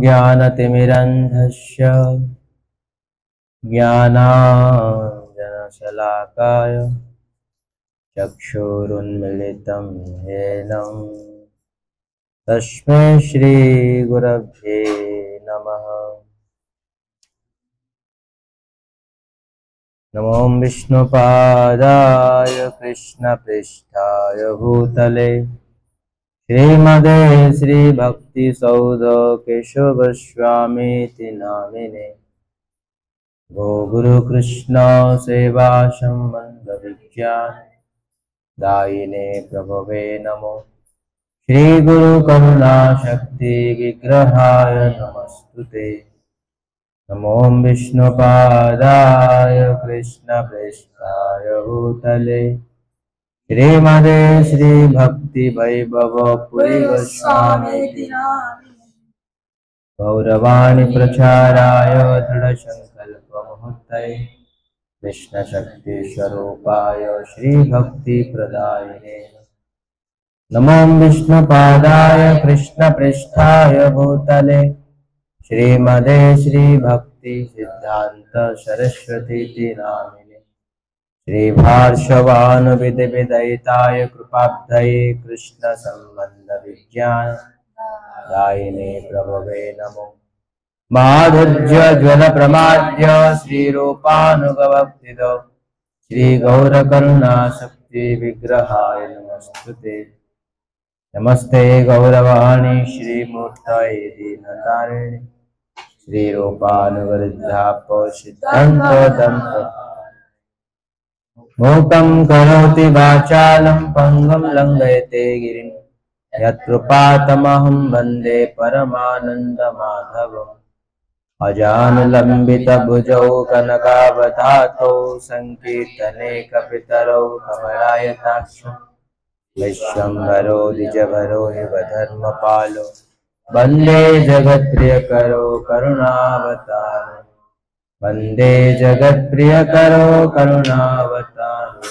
ज्ञानतिमिरन्धस्य ज्ञानाञ्जनशलाकाय चक्षुरुन्मिलितं येन तस्मै श्रीगुरवे नमः। नमो विष्णुपादाय कृष्णपृष्ठाय भूतले श्रीमदे श्रीभक्तिसौध केशवस्वामीति नामिने गो गुरुकृष्ण सेवा संबंध विज्ञान दायिने प्रभवे नमो श्री गुरु करुणा शक्ति विग्रहाय नमस्तुते। नमो विष्णुपादाय कृष्णपृष्ठाय भूतले श्रीमदे श्रीभक्तिवैभवपुरी गोस्वामीति गौरवाणी प्रचाराय दृढसङ्कल्पमुहूर्तये कृष्णशक्तिस्वरूपाय श्रीभक्तिप्रदायिने नमो विष्णुपादाय कृष्णपृष्ठाय भूतले श्रीमदे श्रीभक्तिसिद्धान्त सरस्वतीति नामिने श्रीभार्षवानुविदविदयिताय कृपाब्धये कृष्णसम्बन्धविज्ञान दायिने प्रभवे नमो माधुर्यज्वलप्रमाद्य श्रीरूपानुगवक्तिदो श्रीगौरकरुणाशक्तिविग्रहाय नमस्तुते। नमस्ते गौरवाणी श्रीमूर्तये दीनतारिणे श्रीरूपानुवृद्धापोषितान्तो मूकं करोति वाचालं पङ्गुं लङ्घयते गिरिं यत्कृपातमहं वन्दे परमानन्दमाधवम्। अजानुलम्बितभुजौ कनकावतातौ संकीर्तने कपितरौ कमलायताक्षौ विश्वम्भरो द्विजभरो युगधर्मपालो वन्दे जगत्प्रियकरो करुणावतारो वन्दे जगत्प्रियकरो करुणावतारो।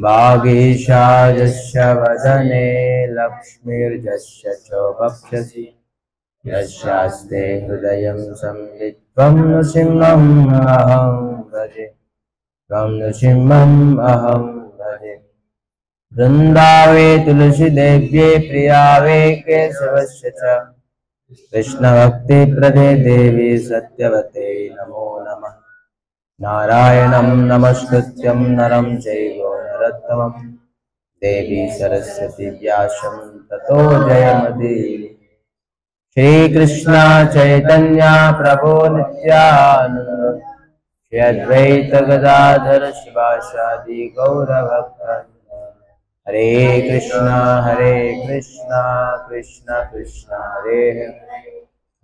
वागीशायस्य वदने लक्ष्मीर्यस्य च वक्षसि यस्यास्ते हृदयं संवित् त्वं नृसिंहम् अहं भजे त्वं नृसिंहम् अहं भजे। वृन्दावे तुलसीदेव्ये प्रियावे केशवस्य च कृष्णभक्तिप्रदे देवी सत्यवते नमो नमः। नारायणं नमस्कृत्यं नरं चैव नरोत्तमं देवी सरस्वती व्यासं ततो जयमुदीरये। श्रीकृष्ण चैतन्य प्रभो नित्यानंद श्री अद्वैत गदाधर शिवासादि गौरभक्तवृंद। हरे कृष्णा कृष्ण कृष्ण हरे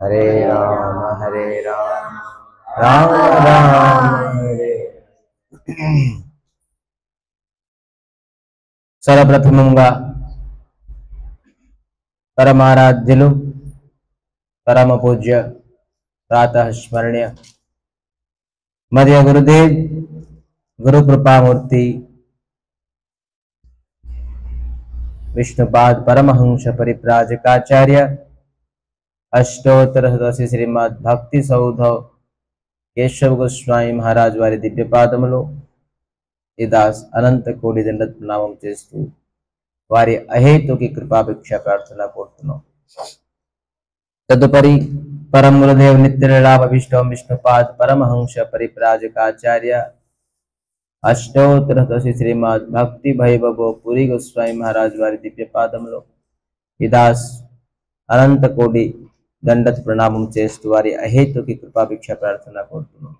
हरे राम राम राम हरे। सर्वप्रथमंगा परमाराध्यलु परम पूज्य प्रातः स्मरणीय मध्य गुरुदेव गुरु कृपामूर्ति विष्णुपाद परमहंस परिव्राजकाचार्य अष्टोत्तर शतसी श्रीमद् भक्ति सौध केशव गोस्वामी महाराज वारी दिव्य पादमुलो ఈ దాస్ అనంత కోటి దండత్ ప్రణామం చేస్తూ వారి అహేతుకి కృపాభిక్ష ప్రార్థన కోరుతున్నాం। तदुपरि परम गुरुदेव नित्य लीलाभ विष्णु विष्णुपाद परमहंस परिव्राजकाचार्य अष्टोत्तर शतसी श्रीमद् भक्ति वैभव पुरी गोस्वामी महाराज वारी दिव्य पादमुलो ఈ దాస్ అనంత కోటి దండత్ ప్రణామం చేస్తూ వారి అహేతుకి కృపాభిక్ష ప్రార్థన కోరుతున్నాం।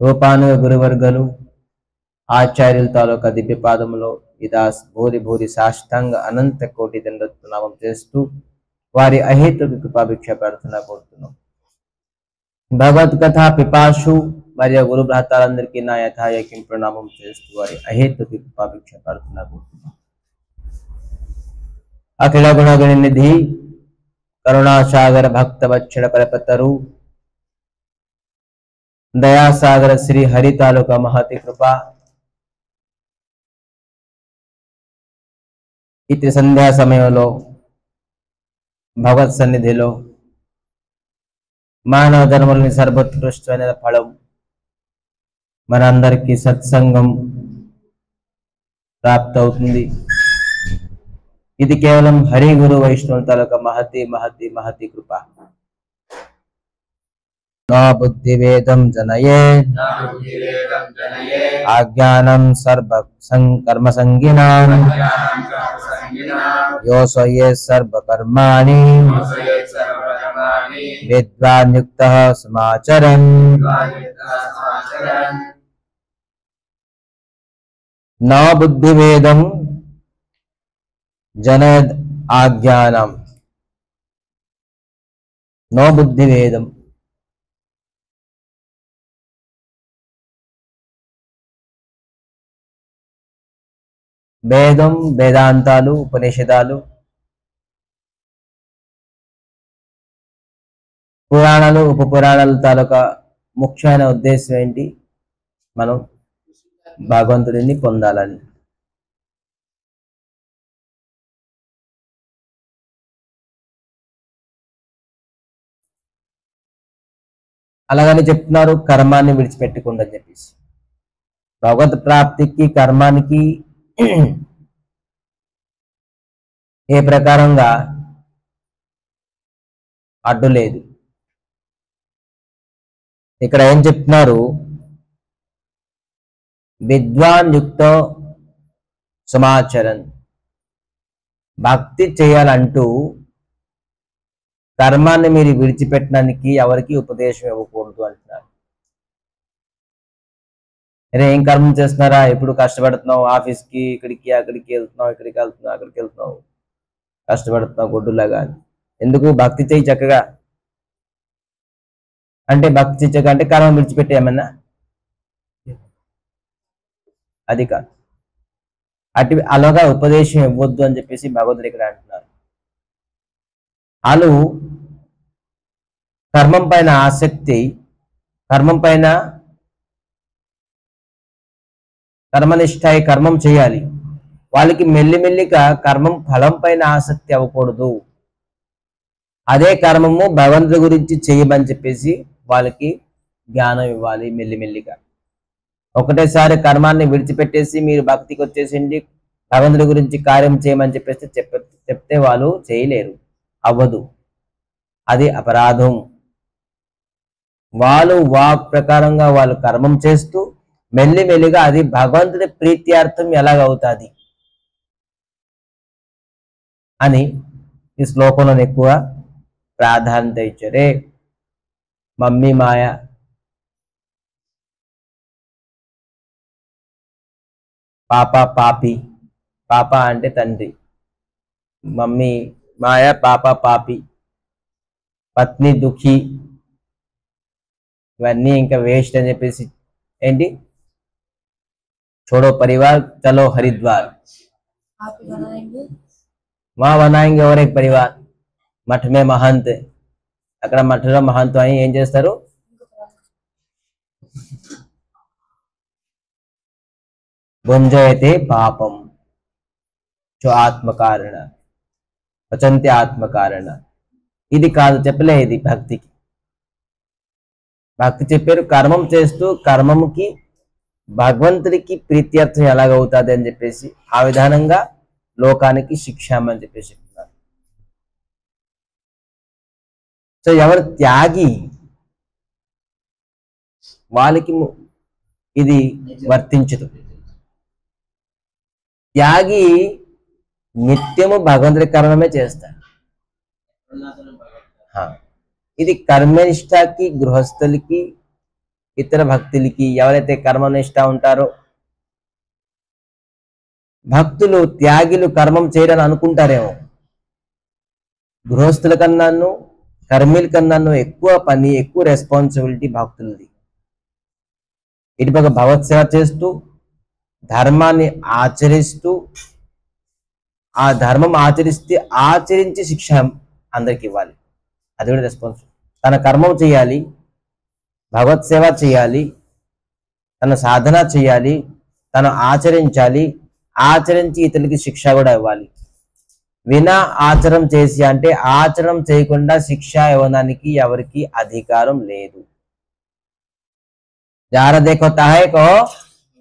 రూపానుగ గురువర్గలు ఆచార్యుల తాలూకా దివ్య పాదములో ఈ దాస్ భూరి భూరి సాష్టాంగ అనంత కోటి దండత్ ప్రణామం చేస్తూ వారి అహేతుకి కృపాభిక్ష ప్రార్థన కోరుతున్నాం। భగవత్ కథా పిపాసు మరియు గురు భ్రాతాలందరికీ నా యథాయకిం ప్రణామం చేస్తూ వారి అహేతుకి కృపాభిక్ష ప్రార్థన కోరుతున్నాం। అఖిల గుణగణ నిధి కరుణాసాగర భక్త వత్సల కల్పతరు దయాసాగర శ్రీ హరి తాలూకా మహతి కృప ఇతి సంధ్యా సమయంలో భగవత్ సన్నిధిలో మానవ ధర్మంలోని సర్వోత్కృష్టమైన ఫలం మనందరికీ సత్సంగం ప్రాప్తవుతుంది. ఇది కేవలం హరి గురు వైష్ణవ తాలూకా మహతి మహతి మహతి కృప. నా బుద్ధి వేదం జనయే ఆజ్ఞానం సర్వ కర్మ సంగినాం యోసయే సర్వ కర్మాణి విద్వాన్ యుక్తః సమాచరన్. నా బుద్ధి వేదం జనయద్ ఆజ్ఞానం. నో బుద్ధి వేదం, వేదం వేదాంతాలు ఉపనిషదాలు పురాణాలు ఉప పురాణాల తాలూకా ముఖ్యమైన ఉద్దేశం ఏంటి? మనం భగవంతుడిని పొందాలని. అలాగని చెప్తున్నారు కర్మాన్ని విడిచిపెట్టకుండా అని చెప్పేసి. భగవత్ ప్రాప్తికి కర్మానికి ఏ ప్రకారంగా అడ్డు లేదు. ఇక్కడ ఏం చెప్తున్నారు? విద్వాన్ యుక్తో సమాచరన్. భక్తి చేయాలంటూ కర్మాన్ని మీరు విడిచిపెట్టడానికి ఎవరికి ఉపదేశం ఇవ్వకూడదు అంటున్నారు. అరే ఏం కర్మం చేస్తున్నారా? ఎప్పుడు కష్టపడుతున్నావు, ఆఫీస్కి ఇక్కడికి అక్కడికి వెళ్తున్నావు, ఇక్కడికి వెళ్తున్నావు, అక్కడికి వెళ్తున్నావు, కష్టపడుతున్నావు గొడ్డులాగా. ఎందుకు? భక్తి చేయి చక్కగా. అంటే భక్తి చేయక అంటే కర్మ విడిచిపెట్టే ఏమన్నా? అది కాదు. అలాగా ఉపదేశం ఇవ్వద్దు అని చెప్పేసి భగవద్గీత ఇక్కడ అంటున్నారు. వాళ్ళు కర్మం పైన ఆసక్తి, కర్మం పైన కర్మనిష్ఠాయి కర్మం చేయాలి. వాళ్ళకి మెల్లిమెల్లిగా కర్మం ఫలం పైన ఆసక్తి అవ్వకూడదు. అదే కర్మము భగవంతుడి గురించి చేయమని చెప్పేసి వాళ్ళకి జ్ఞానం ఇవ్వాలి మెల్లిమెల్లిగా. ఒకటేసారి కర్మాన్ని విడిచిపెట్టేసి మీరు భక్తికి వచ్చేసింది భగవంతుడి గురించి కార్యం చేయమని చెప్పేసి చెప్తే వాళ్ళు చేయలేరు, అవ్వదు. అది అపరాధం. వాళ్ళు వాక్ ప్రకారంగా వాళ్ళు కర్మం చేస్తూ మెల్లిమెల్లిగా అది భగవంతుడి ప్రీత్యార్థం ఎలాగవుతుంది అని ఈ శ్లోకంలో ఎక్కువ ప్రాధాన్యత ఇచ్చారే. మమ్మీ మాయ, పాప పాపి. పాప అంటే తండ్రి, మమ్మీ మాయ, పాప పాపి, పత్ని దుఃఖి, ఇవన్నీ ఇంకా వేస్ట్ అని చెప్పేసి ఏంటి? छोड़ो परिवार चलो हरिद्वार, वहां बनाएंगे और एक परिवार. मठ में महंत, అక్కడ మఠలో మహంతు అని ఏం చేస్తారు? భుంజయతే పాపం చో ఆత్మకారణ పచంతి ఆత్మకారణ. ఇది కాదు, చెప్పలే ఇది భక్తికి. భక్తి చెప్పారు కర్మం చేస్తూ కర్మముకి భగవంతుడికి ప్రీత్యర్థం ఎలాగవుతుంది అని చెప్పేసి ఆ విధానంగా లోకానికి శిక్షామని చెప్పేసి చెప్తున్నారు. సో ఎవరు త్యాగి వాళ్ళకి ఇది వర్తించదు. త్యాగి నిత్యము భగవంతుడి కర్మమే చేస్తారు. ఇది కర్మనిష్టకి, గృహస్థులకి, ఇతర భక్తులకి, ఎవరైతే కర్మనిష్ట ఉంటారో భక్తులు త్యాగిలు కర్మం చేయడానికి అనుకుంటారేమో. గృహస్థుల కన్నాను కర్మీల కన్నాను ఎక్కువ పని, ఎక్కువ రెస్పాన్సిబిలిటీ భక్తులది. ఇటుపక్క భగవత్ సేవ చేస్తూ ధర్మాన్ని ఆచరిస్తూ, ఆ ధర్మం ఆచరిస్తే ఆచరించి శిక్ష అందరికి ఇవ్వాలి. అది కూడా రెస్పాన్సిబిలిటీ. తన కర్మం చేయాలి, భగవత్ సేవ చేయాలి, తన సాధన చేయాలి, తను ఆచరించాలి, ఆచరించి ఇతరులకి శిక్ష కూడా ఇవ్వాలి. వినా ఆచరణ చేసి అంటే ఆచరణ చేయకుండా శిక్ష ఇవ్వడానికి ఎవరికి అధికారం లేదు. జార देखो ताहे को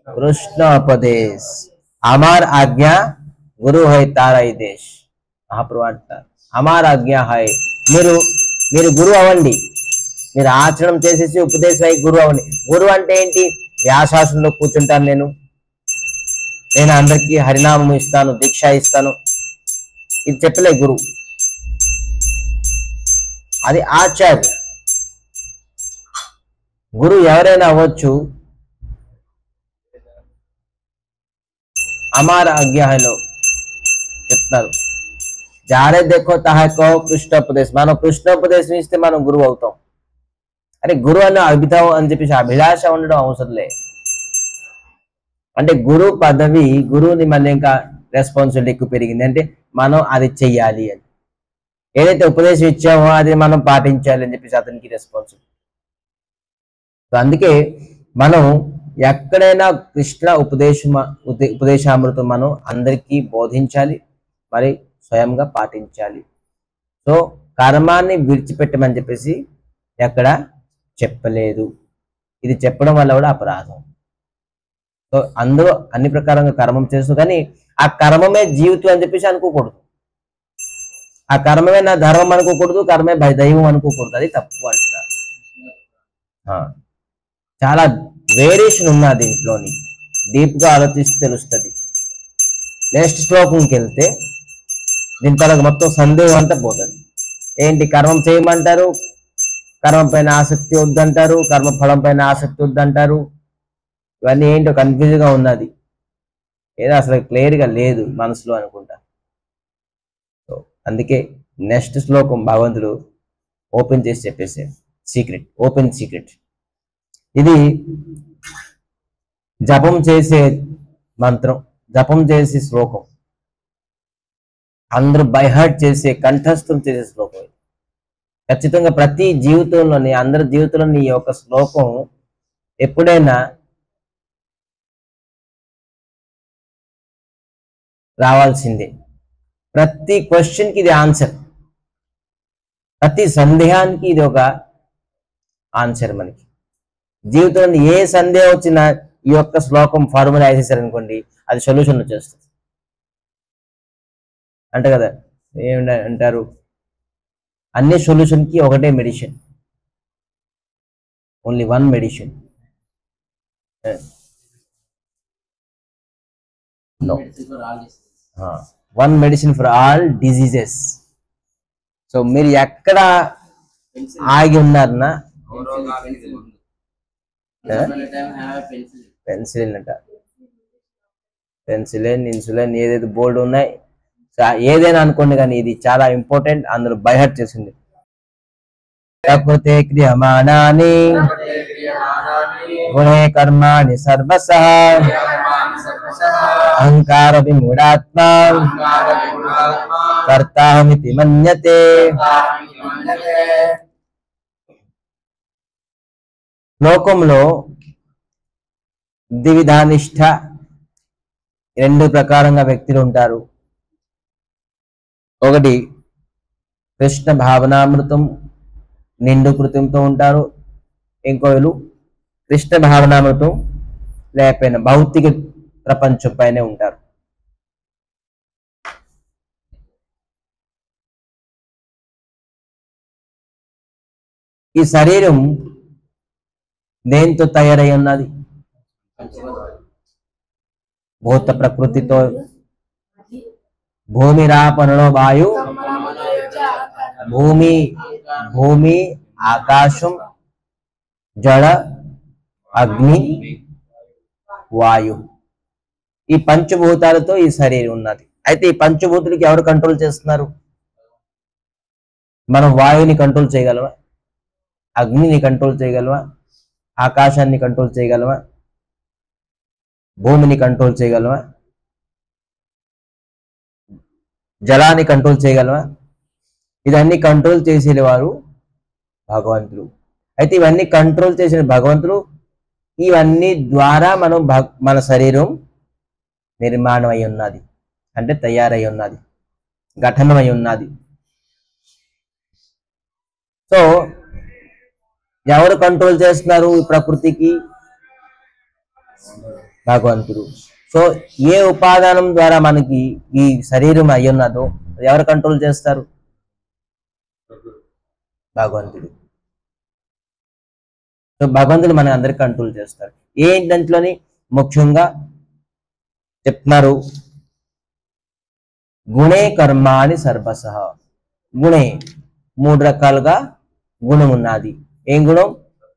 कृष्ण उपदेश हमार आज्ञा गुरु है तारा ही देश. మహాప్రభు అంటారు హమార్ ఆజ్ఞ హై, మీరు గురువు అవ్వండి, మీరు ఆచరణ చేసేసి ఉపదేశం అయి గురువు అవ్వండి. గురువు అంటే ఏంటి? వ్యాసాసనంలో కూర్చుంటాను నేను అందరికీ హరినామం ఇస్తాను, దీక్ష ఇస్తాను, ఇది చెప్పలే గురువు. అది ఆచార్య. గురువు ఎవరైనా అవ్వచ్చు. అమార ఆజ్ఞలో చెప్తారు జారే దేఖో తహకో కృష్ణోపదేశం. మనం కృష్ణోపదేశం ఇస్తే మనం గురువు అవుతాం. అరే గురువు అనే అభిధం అని చెప్పేసి అభిలాష ఉండడం అవసరం లే. అంటే గురువు పదవి, గురువుని మళ్ళీ ఇంకా రెస్పాన్సిబిలిటీ ఎక్కువ పెరిగింది అంటే మనం అది చెయ్యాలి అని, ఏదైతే ఉపదేశం ఇచ్చామో అది మనం పాటించాలి అని చెప్పేసి అతనికి రెస్పాన్సిబిలిటీ. అందుకే మనం ఎక్కడైనా కృష్ణ ఉపదేశామృతం మనం అందరికీ బోధించాలి, మరి స్వయంగా పాటించాలి. సో కర్మాన్ని విడిచిపెట్టమని చెప్పేసి ఎక్కడ చెప్పలేదు. ఇది చెప్పడం వల్ల కూడా అపరాధం. సో అందులో అన్ని ప్రకారంగా కర్మం చేస్తూ, కానీ ఆ కర్మమే జీవితం అని చెప్పేసి అనుకోకూడదు. ఆ కర్మమే నా ధర్మం అనుకోకూడదు, కర్మే దైవం అనుకోకూడదు. అది తప్పు అంటున్నారు. చాలా వేరియేషన్ ఉన్నది దీంట్లోని, డీప్గా ఆలోచిస్తే తెలుస్తుంది. నెక్స్ట్ శ్లోకంకి వెళ్తే దీని తర్వాత మొత్తం సందేహం అంతా పోతుంది. ఏంటి కర్మం చేయమంటారు, కర్మం పైన ఆసక్తి వద్దంటారు, కర్మ ఫలం పైన ఆసక్తి వద్దంటారు. ఇవన్నీ ఏంటో కన్ఫ్యూజ్గా ఉన్నది, ఏదో అసలు క్లియర్గా లేదు మనసులో అనుకుంటా. సో అందుకే నెక్స్ట్ శ్లోకం భగవంతుడు ఓపెన్ చేసి చెప్పేసే సీక్రెట్, ఓపెన్ సీక్రెట్. ఇది జపం చేసే మంత్రం, జపం చేసే శ్లోకం, అందరూ బైహార్ట్ చేసే, కంఠస్థం చేసే శ్లోకం. ఖచ్చితంగా ప్రతి జీవితంలోని, అందరి జీవితంలోని ఈ యొక్క శ్లోకం ఎప్పుడైనా రావాల్సిందే. ప్రతి క్వశ్చన్కి ఇది ఆన్సర్, ప్రతి సందేహానికి ఇది ఒక ఆన్సర్. మనకి జీవితంలో ఏ సందేహం వచ్చినా ఈ యొక్క శ్లోకం ఫార్ములా వేసేసారనుకోండి, అది సొల్యూషన్ వచ్చేస్తుంది. అంటే కదా ఏమంటారు, అన్ని సొల్యూషన్కి ఒకటే medicine, only one medicine. No, one medicine for all diseases. So మీరు ఎక్కడ ఆగి ఉన్నారన్నా, పెన్సిలిన్ అంట, పెన్సిలిన్, ఇన్సులిన్, ఏదైతే బోర్డు ఉన్నాయి, ఏదైనా అనుకోండి, కానీ ఇది చాలా ఇంపార్టెంట్, అందరూ బైహార్ట్ చేసింది. ప్రకృతే క్రియమాణాని గుణే కర్మాణి సర్వసః అహంకార విమూఢాత్మా కర్తాహమితి మన్యతే. లోకంలో ద్విధానిష్ట, రెండు ప్రకారంగా వ్యక్తులు ఉంటారు. ఒకటి కృష్ణ భావనామృతం నిండు కృతంతో ఉంటారు, ఇంకోళ్ళు కృష్ణ భావనామృతం లేకపోయినా భౌతిక ప్రపంచం పైనే ఉంటారు. ఈ శరీరం దేంతో తయారై ఉన్నది? భూత ప్రకృతితో. భూమి రాపనలో వాయు, భూమి ఆకాశం, జడ, అగ్ని, వాయు, ఈ పంచభూతాలతో ఈ శరీరం ఉన్నది. అయితే ఈ పంచభూతులకి ఎవరు కంట్రోల్ చేస్తున్నారు? మనం వాయుని కంట్రోల్ చేయగలమా? అగ్నిని కంట్రోల్ చేయగలమా? ఆకాశాన్ని కంట్రోల్ చేయగలమా? భూమిని కంట్రోల్ చేయగలమా? జలాన్ని కంట్రోల్ చేయగలమా? ఇదన్నీ కంట్రోల్ చేసేవారు భగవంతుడు. అయితే ఇవన్నీ కంట్రోల్ చేసిన భగవంతుడు, ఇవన్నీ ద్వారా మన శరీరం నిర్మాణం అయి ఉన్నది, అంటే తయారై ఉన్నది. ఘటనమై ఉన్నది. సో ఎవరు కంట్రోల్ చేస్తున్నారు ఈ ప్రకృతికి? భగవంతుడు. సో ఏ ఉపాదానం ద్వారా మనకి ఈ శరీరం అయి ఉన్నదో ఎవరు కంట్రోల్ చేస్తారు? భగవంతుడు. సో భగవంతుడు మన అందరికి కంట్రోల్ చేస్తారు. ఏంటంట్లోని ముఖ్యంగా చెప్తున్నారు, గుణే కర్మాణి సర్వసః. గుణే 3 రకాలుగా గుణం ఉన్నది. ఏం గుణం?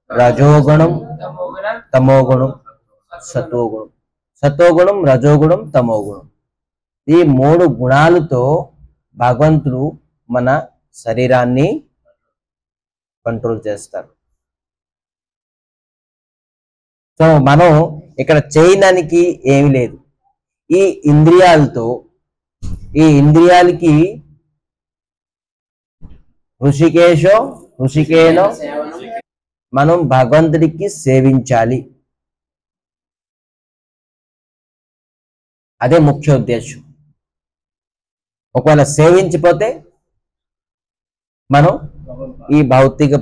రజోగుణం, తమోగుణం, సతోగుణం. సతోగుణం, రజోగుణం, తమోగుణం. ఈ 3 గుణాలతో భగవంతుడు మన శరీరాన్ని కంట్రోల్ చేస్తారు. సో మనం ఇక్కడ చేయడానికి ఏమి లేదు. ఈ ఇంద్రియాలతో, ఈ ఇంద్రియాలకి ఋషికేనో మనం భగవంతుడికి సేవించాలి. అదే ముఖ్య ఉద్దేశం. ఒకవేళ సేవించిపోతే మనం ఈ భౌతిక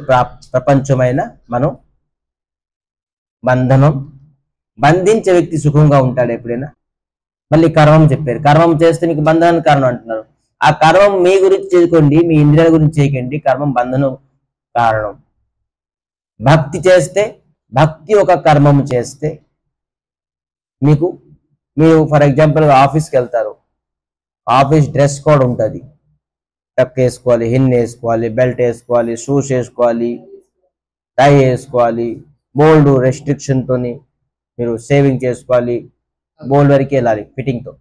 ప్రపంచమైన మనం బంధించే వ్యక్తి సుఖంగా ఉంటాడు ఎప్పుడైనా? మళ్ళీ కర్మం చెప్పారు. కర్మం చేస్తే మీకు బంధనానికి కారణం అంటున్నారు. ఆ కర్మం మీ గురించి చేసుకోండి, మీ ఇంద్రియాల గురించి చేయకండి. కర్మం బంధనం కారణం. భక్తి చేస్తే, భక్తి ఒక కర్మం చేస్తే మీరు ఫర్ ఎగ్జాంపుల్ ఆఫీస్కి వెళ్తారు. ఆఫీస్ డ్రెస్ కోడ్ ఉంటుంది. టక్ వేసుకోవాలి, హిన్ వేసుకోవాలి, బెల్ట్ వేసుకోవాలి, షూస్ వేసుకోవాలి, టై వేసుకోవాలి. బోల్డ్ రెస్ట్రిక్షన్తో మీరు సేవింగ్ చేసుకోవాలి. బోల్డ్ వరకు వెళ్ళాలి ఫిట్టింగ్తో.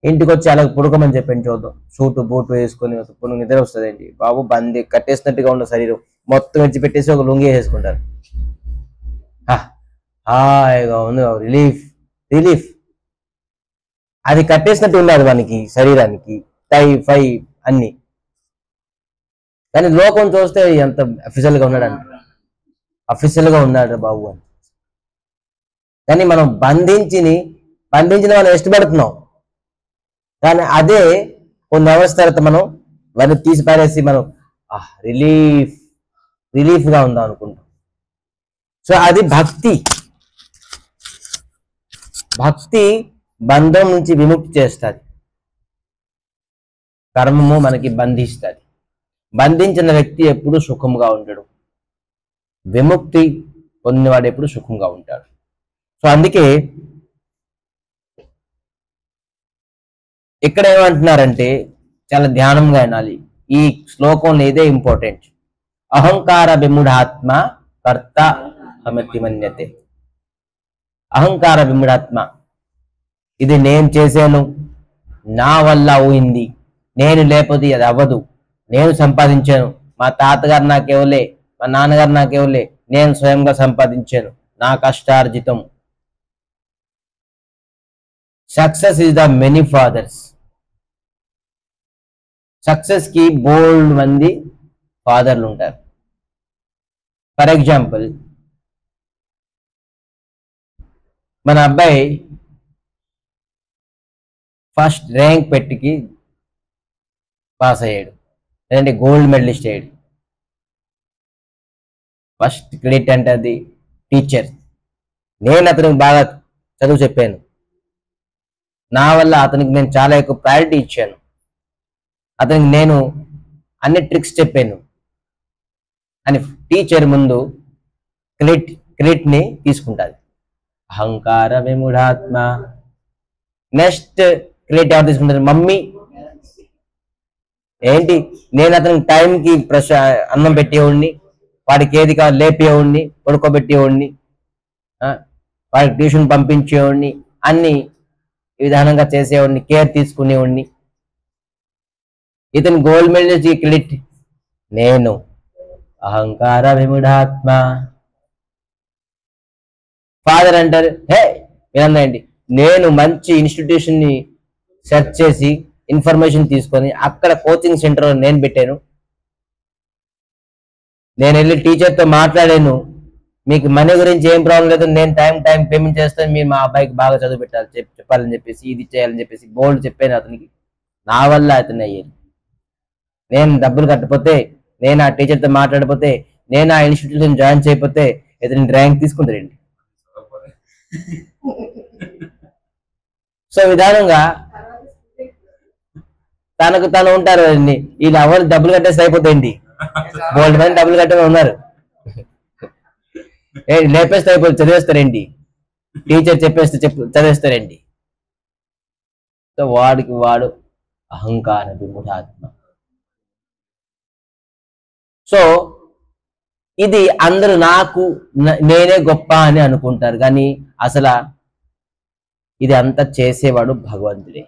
ఇంటికి వచ్చి అలా పుడకమని చెప్పండి చూద్దాం. సూటు బూటు వేసుకొని నిద్ర వస్తుందండి బాబు. బంది కట్టేసినట్టుగా ఉన్న శరీరం మొత్తం విడిచిపెట్టేసి ఒక లుంగి వేసుకుంటారు. హాయిగా ఉంది, రిలీఫ్. అది కట్టేసినట్టు ఉన్నది మనకి శరీరానికి, టై ఫై అన్ని. కానీ లోకం చూస్తే ఎంత అఫీషియల్గా ఉన్నాడు బాబు అని. కానీ మనం బంధించిన మనం ఇష్టపడుతున్నాం. కానీ అదే కొన్ని అవర్స్ తర్వాత మనం వారిని తీసి పారేసి మనం రిలీఫ్గా ఉందాం అనుకుంటాం. సో అది భక్తి బంధం నుంచి విముక్తి చేస్తుంది. కర్మము మనకి బంధిస్తుంది. బంధించిన వ్యక్తి ఎప్పుడు సుఖంగా ఉండడు. విముక్తి పొందినవాడు ఎప్పుడు సుఖంగా ఉంటాడు. సో అందుకే ఇక్కడ ఏమంటున్నారంటే చాలా ధ్యానంగా వినాలి. ఈ శ్లోకంలో ఇదే ఇంపార్టెంట్. అహంకార విమూఢాత్మ కర్త హమతి మన్యతే. అహంకార విమూఢాత్మ, ఇది నేను చేశాను, నా వల్ల అయింది, నేను లేకపోతే అది అవ్వదు, నేను సంపాదించాను, మా తాతగారు నాకేవలే, మా నాన్నగారు నాకేవలే, నేను స్వయంగా సంపాదించాను, నా కష్టార్జితం. Success is the many fathers. Success కి బోల్డ్ మంది ఫాదర్లు ఉంటారు. ఫర్ ఎగ్జాంపుల్, మన అబ్బాయి ఫస్ట్ ర్యాంక్ పెట్టికి పాస్ అయ్యాడు, లేదంటే గోల్డ్ మెడలిస్ట్ అయ్యాడు. ఫస్ట్ క్రెడిట్ అంటే అది టీచర్. నేను అతనికి బాగా చదువు చెప్పాను, నా వల్ల అతనికి నేను చాలా ఎక్కువ ప్రయారిటీ ఇచ్చాను, అతనికి నేను అన్ని ట్రిక్స్ చెప్పాను అని టీచర్ ముందు క్రెడిట్ని తీసుకుంటుంది. అహంకార విమూఢాత్మ. నెక్స్ట్ క్రెడిట్ ఎవరు తీసుకుంటారు? మమ్మీ. ఏంటి, నేను అతనికి టైంకి అన్నం పెట్టేవాడిని, వాడికి ఏది కావాలి లేపేవాడిని, పడుకోబెట్టేవాడిని, వాడికి ట్యూషన్ పంపించేవాడిని, అన్ని విధానంగా చేసేవాడిని, కేర్ తీసుకునేవాడిని. ఇతను గోల్డ్ మెడల్ క్రెడిట్ నేను. అహంకార విమూఢాత్మ. ఫాదర్ అంటారు, హే వినండి, నేను మంచి ఇన్స్టిట్యూషన్ ని సెర్చ్ చేసి ఇన్ఫర్మేషన్ తీసుకొని అక్కడ కోచింగ్ సెంటర్ నేను పెట్టాను, నేను వెళ్ళి టీచర్తో మాట్లాడాను, మీకు మనీ గురించి ఏం ప్రాబ్లం లేదు, నేను టైం పేమెంట్ చేస్తాను, మీరు మా అబ్బాయికి బాగా చదువు పెట్టాలి చెప్పాలని చెప్పేసి, ఇది చేయాలని చెప్పేసి బోల్డ్ చెప్పాను అతనికి. నా వల్ల అతను అయ్యేది. నేను డబ్బులు కట్టకపోతే, నేను ఆ టీచర్తో మాట్లాడకపోతే, నేను ఆ ఇన్స్టిట్యూషన్ జాయిన్ చేయకపోతే ఇతని ర్యాంక్ తీసుకుంటారండి. సో విధానంగా తనకు తను ఉంటారు అండి. వీళ్ళు ఎవరు డబ్బులు కట్టేసి అయిపోతాయండి. బోల్డ్ మంది డబ్బులు కట్టే ఉన్నారు. లేపేస్తే అయిపోతుంది, చదివేస్తారండి. టీచర్ చెప్పేస్తే చదివేస్తారండి. సో వాడికి వాడు అహంకార విమూఢాత్మ. సో ఇది అందరూ నాకు నేనే గొప్ప అని అనుకుంటారు, కానీ అసలు ఇది అంతా చేసేవాడు భగవంతుడే.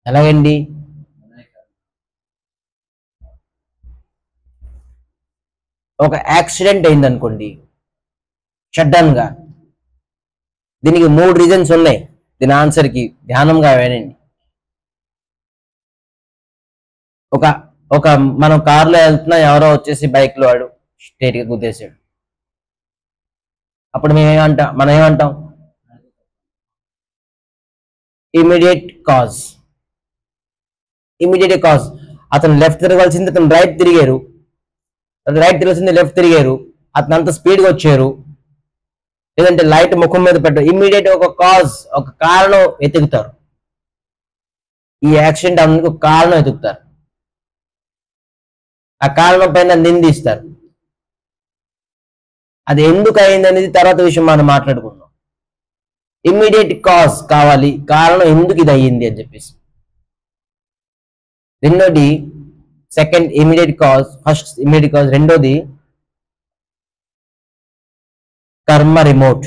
ఎలాగండి? ఒక యాక్సిడెంట్ అయింది అనుకోండి సడన్ గా, దీనికి 3 రీజన్స్ ఉన్నాయి. దీని ఆన్సర్కి ధ్యానంగా వినండి. ఒక మనం కారులో వెళ్తున్నా, ఎవరో వచ్చేసి బైక్ లో వాడు స్ట్రేట్ గా గుద్దేశాడు. అప్పుడు మనం ఏమంటాం? Immediate cause. అతను లెఫ్ట్ తిరగాల్సింది అతను రైట్ తిరిగారు, రైట్ తిరగాల్సింది లెఫ్ట్ తిరిగారు, అతను అంత స్పీడ్గా వచ్చారు. లేదంటే లైట్ ముఖం మీద పెట్టారు. ఇమ్మీడియట్ ఒక కాజ్, ఒక కారణం వెతుకుతారు. ఈ యాక్సిడెంట్ అన్నందుకు ఒక కారణం వెతుకుతారు. ఆ కారణం పైన నిందిస్తారు. అది ఎందుకు అయింది అనేది తర్వాత విషయం మనం మాట్లాడుకుందాం. ఇమ్మీడియట్ కాజ్ కావాలి, కారణం ఎందుకు ఇది అయ్యింది అని చెప్పేసి. రెండోది second immediate cause, first immediate cause. రెండోది కర్మ రిమోట్.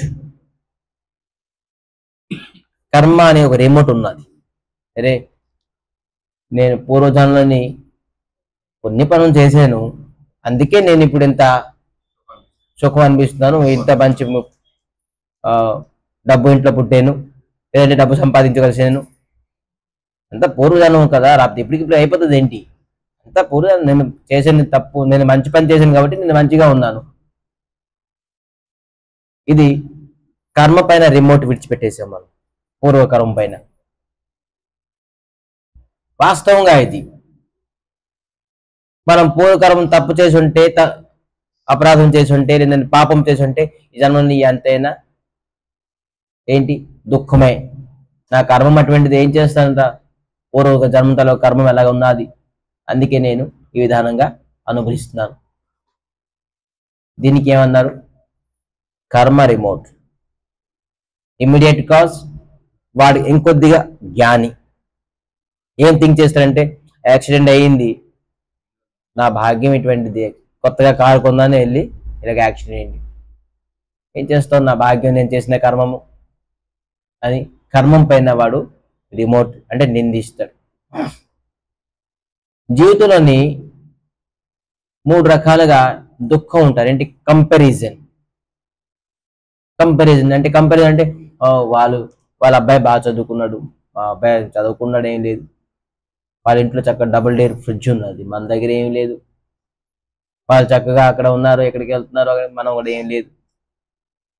కర్మ అనే ఒక రిమోట్ ఉన్నది. అరే నేను పూర్వజన్మని కొన్ని పనులు చేశాను, అందుకే నేను ఇప్పుడు ఇంత సుఖం అనిపిస్తున్నాను, ఇంత మంచి డబ్బు ఇంట్లో పుట్టాను, లేదంటే డబ్బు సంపాదించగలిసాను. అంతా పూర్వజన్మం కదా, రాత్రి ఇప్పటికిప్పుడు అయిపోతుంది ఏంటి? అంతా పూర్వజన్మం. నేను చేసిన తప్పు, నేను మంచి పని చేశాను కాబట్టి నేను మంచిగా ఉన్నాను. ఇది కర్మ పైన రిమోట్ విడిచిపెట్టేసాం మనం, పూర్వకర్మ పైన. వాస్తవంగా ఇది మనం పూర్వకర్మ తప్పు చేసి ఉంటే, అపరాధం చేసి ఉంటే, లేదంటే పాపం చేసి ఉంటే ఈ జన్మని అంతైనా ఏంటి దుఃఖమే. నా కర్మం అటువంటిది, ఏం చేస్తానంట? పూర్వ జన్మతలో కర్మం ఎలాగ ఉన్నది, అందుకే నేను ఈ విధానంగా అనుభవిస్తున్నాను. దీనికి ఏమన్నారు? కర్మ రిమోట్. ఇమ్మీడియట్ కాజ్, వాడు ఇంకొద్దిగా జ్ఞాని. ఏం థింక్ చేస్తాడంటే, యాక్సిడెంట్ అయ్యింది, నా భాగ్యం ఇటువంటిది, కొత్తగా కారు కొందానే వెళ్ళి ఇలాగ యాక్సిడెంట్ అయింది, ఏం చేస్తావు, నా భాగ్యం, నేను చేసిన కర్మము అని కర్మం పైన వాడు రిమోట్ అంటే నిందిస్తాడు. జీవితంలోని 3 రకాలుగా దుఃఖం ఉంటారు. ఏంటి? కంపారిజన్ అంటే వాళ్ళ అబ్బాయి బాగా చదువుకున్నాడు, మా అబ్బాయి చదువుకున్నాడు ఏం లేదు, వాళ్ళ ఇంట్లో చక్కగా డబుల్ డోర్ ఫ్రిడ్జ్ ఉన్నది, మన దగ్గర ఏం లేదు, వాళ్ళు చక్కగా అక్కడ ఉన్నారు, ఎక్కడికి వెళ్తున్నారు, మనం కూడా ఏం లేదు.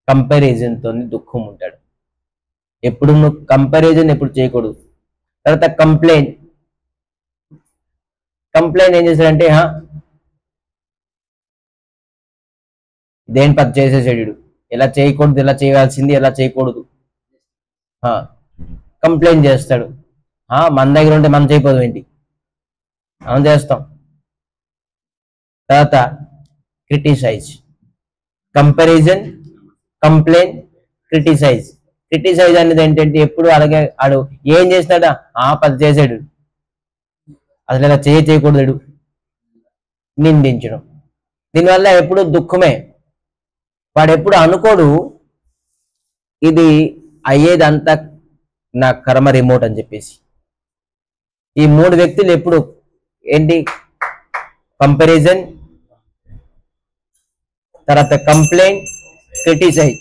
కంపారిజన్తో దుఃఖం ఉంటాడు. ఎప్పుడు నువ్వు కంపారిజన్ ఎప్పుడు చేయకూడదు. తర్వాత కంప్లైంట్ ఏం చేశాడంటే, దేని పది చేసేసాడు, ఇలా చేయకూడదు, ఇలా చేయాల్సింది, ఇలా చేయకూడదు, కంప్లైంట్ చేస్తాడు. మన దగ్గర ఉంటే మనం చేయకపోదు ఏంటి, మనం చేస్తాం. తర్వాత క్రిటిసైజ్. కంపారిజన్, కంప్లైంట్, క్రిటిసైజ్ అనేది ఏంటంటే ఎప్పుడు అలాగే ఆడు ఏం చేసినాడా, 10 చేసాడు, అసలు ఇలా చేయకూడదు, నిందించడం. దీనివల్ల ఎప్పుడు దుఃఖమే. వాడు ఎప్పుడు అనుకోడు ఇది అయ్యేదంతా నా కర్మ రిమోట్ అని చెప్పేసి. ఈ 3 వ్యక్తులు ఎప్పుడు ఏంటి? కంపారిజన్, తర్వాత కంప్లైంట్, క్రిటిసైజ్.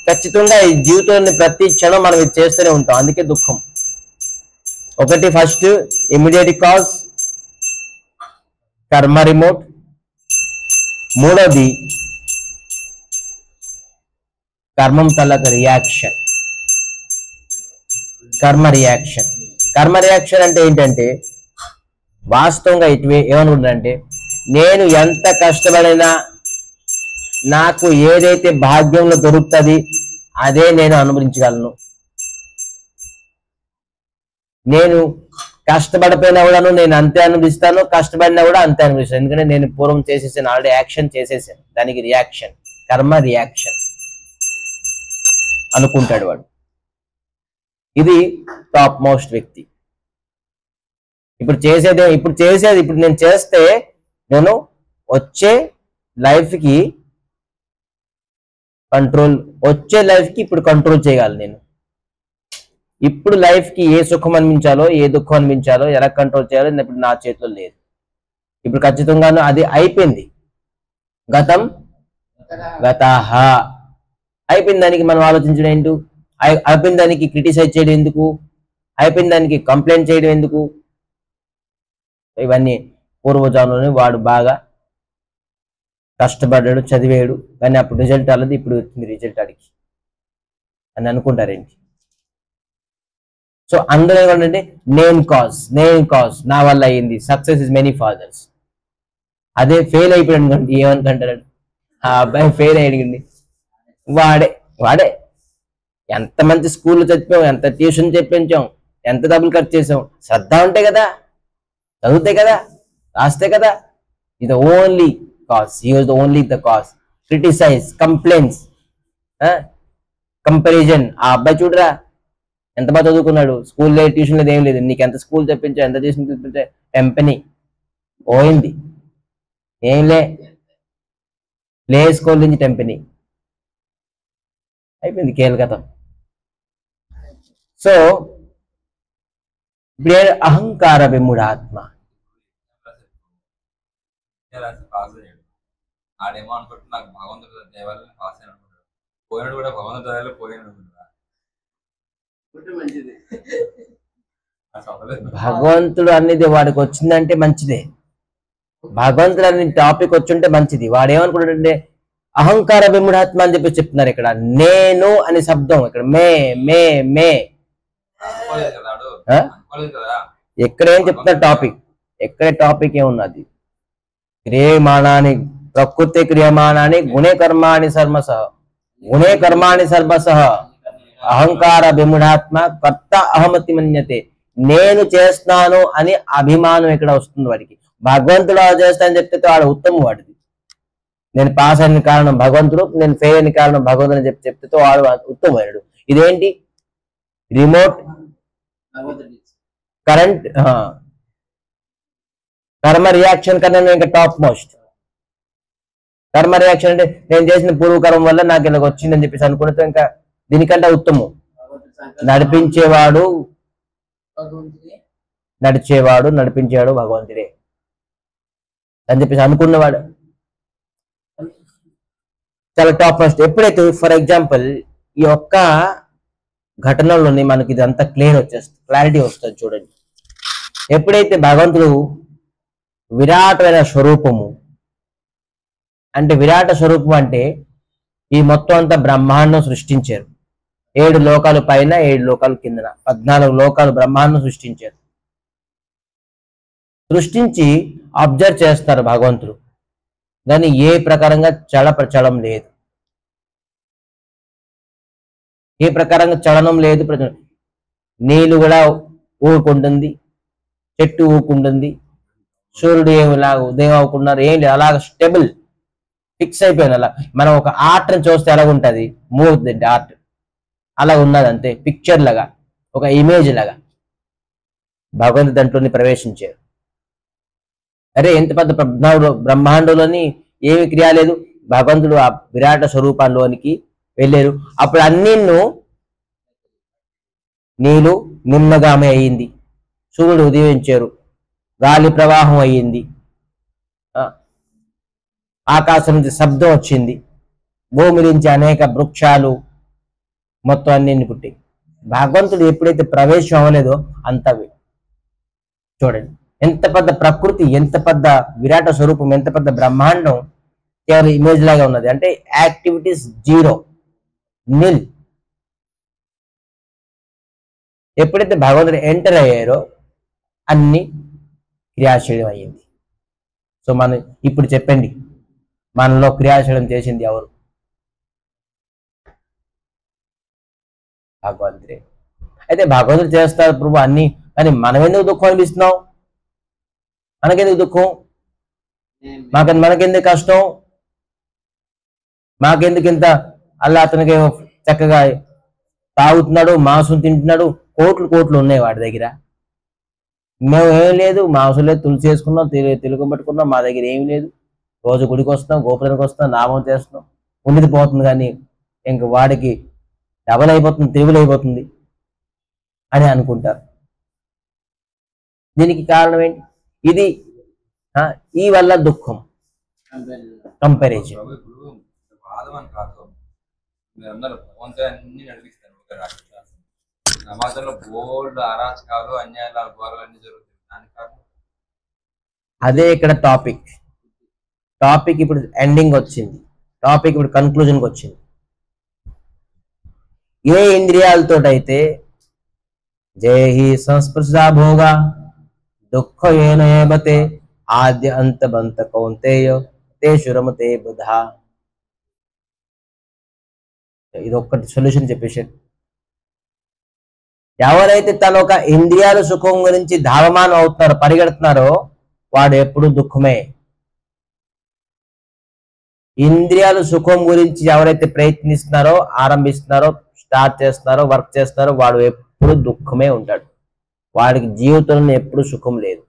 ఖచ్చితంగా ఈ జీవితంలో ప్రతి క్షణం మనం ఇది చేస్తూనే ఉంటాం, అందుకే దుఃఖం. ఒకటి ఫస్ట్ ఇమ్మీడియట్ కాజ్, కర్మ రిమోట్. మూడోది కర్మం తలక రియాక్షన్, కర్మ రియాక్షన్. కర్మ రియాక్షన్ అంటే ఏంటంటే వాస్తవంగా ఇటు ఏమనుకుంటున్నానంటే నేను ఎంత కష్టపడినా నాకు ఏదైతే భాగ్యంలో దొరుకుతుంది అదే నేను అనుభవించగలను. నేను కష్టపడిపోయినా కూడాను నేను అంతే అనుభవిస్తాను, కష్టపడినా కూడా అంతే అనుభవిస్తాను. ఎందుకంటే నేను పూర్వం చేసేసాను, ఆల్రెడీ యాక్షన్ చేసేసాను, దానికి రియాక్షన్ కర్మ రియాక్షన్ అనుకుంటాడు వాడు. ఇది టాప్ మోస్ట్ వ్యక్తి. ఇప్పుడు నేను చేస్తే నేను వచ్చే లైఫ్కి ఇప్పుడు కంట్రోల్ చేయగలను. నేను ఇప్పుడు లైఫ్కి ఏ సుఖం అనిపించాలో ఏ దుఃఖం అనిపించాలో ఎలా కంట్రోల్ చేయాలో ఇప్పుడు నా చేతిలో లేదు. ఇప్పుడు ఖచ్చితంగాను అది అయిపోయింది. గతం గతః అయిపోయిన దానికి మనం ఆలోచించడం ఏంటి? అయిపోయిన దానికి క్రిటిసైజ్ చేయడం ఎందుకు? అయిపోయిన దానికి కంప్లైంట్ చేయడం ఎందుకు? ఇవన్నీ పూర్వజానులని వాడు బాగా కష్టపడ్డాడు, చదివాడు, కానీ అప్పుడు రిజల్ట్ అల్లది, ఇప్పుడు వచ్చింది రిజల్ట్ అడిగి అని అనుకుంటారేంటి? సో అందరూ ఏమంటే నేను కాజ్ నా వల్ల అయ్యింది, సక్సెస్ ఇస్ మెనీ ఫాదర్స్. అదే ఫెయిల్ అయిపోయాడు అనుకోండి, ఏమనుకుంటాడు? ఆ అబ్బాయి ఫెయిల్ అయ్యాడు, వాడే ఎంత మంచి స్కూల్లో చదివాం, ఎంత ట్యూషన్ చెప్పించాం, ఎంత డబ్బులు ఖర్చు చేసాం, శ్రద్ధ ఉంటే కదా, చదివితే కదా, రాస్తే కదా. ఇది only cause, he was only the cause. Criticise, complaints, comparison. ఆ అబ్బాయి చూడరా ఎంత బాగా చదువుకున్నాడు, స్కూల్ లేదు, ట్యూషన్ లేదు, ఏం లేదు, నీకు ఎంత స్కూల్ చెప్పించా, ఎంత ట్యూషన్ చెప్పించా, టెంపనీ పోయింది, ఏం ప్లే స్కూల్ నుంచి టెంపనీ అయిపోయింది కేల్కతం. సో ఇప్పుడు అహంకార విమూఢాత్మ. ఆడేమో అనుకుంటు నాకు భగవంతుడు దేవాలని పాస్ అయిన అనుకుంటాడు, పోయినాడు కూడా భగవంతుడు దేవాలో పోయిన అనుకుంటా. భగవంతుడు అనేది వాడికి వచ్చిందంటే మంచిదే, భగవంతుడు అనే టాపిక్ వచ్చుంటే మంచిది. వాడు ఏమనుకుంటాడంటే అహంకార విమూఢాత్మ అని చెప్పి చెప్తున్నారు ఇక్కడ. నేను అనే శబ్దం ఇక్కడ మే మే మే ఎక్కడ ఏం చెప్తున్నారు టాపిక్? ఎక్కడ టాపిక్ ఏమున్నది? క్రియమాణాన్ని ప్రకృతి క్రియమాణాన్ని గుణే కర్మాణి సర్వసః అహంకార విమూఢాత్మ కర్త అహమతి మన్యతే. నేను చేస్తాను అని అభిమానం ఇక్కడ వస్తుంది వాడికి. భగవంతుడు చేస్తానని చెప్తే వాడు ఉత్తమం, వాడిది. నేను పాస్ అయిన కారణం భగవంతుడు, నేను ఫెయిల్ అయిన కారణం భగవంతుడు అని చెప్తే వాడు ఉత్తమమైనడు. ఇదేంటి? రిమోట్ కరెంట్ కర్మ రియాక్షన్ కన్నా ఇంకా టాప్ మోస్ట్. కర్మ రియాక్షన్ అంటే నేను చేసిన పూర్వకర్మ వల్ల నాకు ఇలా వచ్చిందని చెప్పేసి అనుకుంటే ఇంకా దీనికంటే ఉత్తమం. నడిపించేవాడు భగవంతుడే అని చెప్పేసి అనుకున్నవాడు చాలా టాప్ మోస్ట్. ఎప్పుడైతే ఫర్ ఎగ్జాంపుల్ ఈ ఒక్క ఘటనలోని మనకి ఇదంతా క్లారిటీ వస్తుంది చూడండి. ఎప్పుడైతే భగవంతుడు విరాటమైన స్వరూపము అంటే విరాట స్వరూపం అంటే ఈ మొత్తం అంతా బ్రహ్మాండం సృష్టించారు. 7 లోకాలు పైన 7 లోకాలు కిందన 14 లోకాలు బ్రహ్మాండం సృష్టించారు. సృష్టించి అబ్జర్వ్ చేస్తారు భగవంతుడు, కానీ ఏ ప్రకారంగా ప్రచలం లేదు, ఏ ప్రకారంగా చలనం లేదు. నీళ్ళు కూడా ఊరుకుంటుంది, చెట్టు ఊరుకుంటుంది, సూర్యుడు ఏమిలాగా ఉదయం అవ్వకున్నారు, ఏం లేదు, అలాగ స్టెబుల్ ఫిక్స్ అయిపోయింది. అలా మనం ఒక ఆర్ట్ని చూస్తే ఎలా ఉంటుంది, మూవ్ ది ఆర్ట్ అలా ఉన్నది అంతే, పిక్చర్ లాగా, ఒక ఇమేజ్ లాగా భగవంతుడు దాంట్లోని ప్రవేశించారు. అరే ఎంత పెద్ద బ్రహ్మాండంలోని ఏమి క్రియ లేదు, భగవంతుడు ఆ విరాట స్వరూపంలోనికి వెళ్ళారు. అప్పుడు అన్నిన్ను నీళ్ళు నిమ్మగామే అయ్యింది, సూర్యుడు ఉదయించారు, గాలి ప్రవాహం అయ్యింది, ఆకాశం నుంచి శబ్దం వచ్చింది, భూమి నుంచి అనేక వృక్షాలు మొత్తం అన్ని పుట్టి. భగవంతుడు ఎప్పుడైతే ప్రవేశం అవ్వలేదో అంతవి చూడండి, ఎంత పెద్ద ప్రకృతి, ఎంత పెద్ద విరాట స్వరూపం, ఎంత పెద్ద బ్రహ్మాండం కేవలం ఇమేజ్ లాగా ఉన్నది. అంటే యాక్టివిటీస్ జీరో, నిల్. ఎప్పుడైతే భగవంతుడు ఎంటర్ అయ్యారో అన్ని క్రియాశీలం అయ్యింది. సో మనం ఇప్పుడు చెప్పండి, మనలో క్రియాశీలం చేసింది ఎవరు? భగవంతుడే. అయితే భగవంతుడు చేస్తారు ప్రభు అన్ని, కానీ మనం ఎందుకు దుఃఖం అనిపిస్తున్నాం? మనకెందుకు దుఃఖం? మనకెందుకు కష్టం? మాకెందుకు ఇంత అల్లా అతనికి చక్కగా తాగుతున్నాడు, మాంసం తింటున్నాడు, కోట్లు ఉన్నాయి వాడి దగ్గర. మేము ఏం లేదు, మాంసం లేదు, తులసి చేసుకున్నాం, తెలుగు పట్టుకున్నాం, మా దగ్గర ఏమి లేదు. రోజు గుడికి వస్తున్నాం, గోపురానికి వస్తున్నాం, నామం చేస్తున్నాం, ఉండిది పోతుంది. కానీ ఇంక వాడికి డబల్ అయిపోతుంది, త్రిబుల్ అయిపోతుంది అని అనుకుంటారు. దీనికి కారణం ఏంటి? ఇది ఈ వల్ల దుఃఖం, కంపారిజన్. ఇప్పుడు బాధమని కాదు, మీరు అందరూ భగవంతుడు అన్ని నడిపిస్తారు. సమాజంలో బోల్డ్ అరాచకాలు, అన్యాయాలు, ఘోరాలు అన్ని జరుగుతాయి. దాని కారణం అదే ఇక్కడ టాపిక్ ఇప్పుడు ఎండింగ్ వచ్చింది, టాపిక్ ఇప్పుడు కన్క్లూజన్కి వచ్చింది. ఏ ఇంద్రియాలతోటైతే జేహి సంస్పృశా భోగా దుఃఖ ఏన ఏబతే ఆద్య అంతబంత కౌంతేయ తేషు రమతే బుధ. ఇది ఒక్కటి సొల్యూషన్ చెప్పేసాడు. ఎవరైతే తన ఒక ఇంద్రియాల సుఖం గురించి ధావమానం అవుతున్నారో, పరిగెడుతున్నారో, వాడు ఎప్పుడు దుఃఖమే. ఇంద్రియాల సుఖం గురించి ఎవరైతే ప్రయత్నిస్తున్నారో, ఆరంభిస్తున్నారో, స్టార్ట్ చేస్తున్నారో, వర్క్ చేస్తున్నారో, వాడు ఎప్పుడు దుఃఖమే ఉంటాడు. వాడికి జీవితంలో ఎప్పుడు సుఖం లేదు.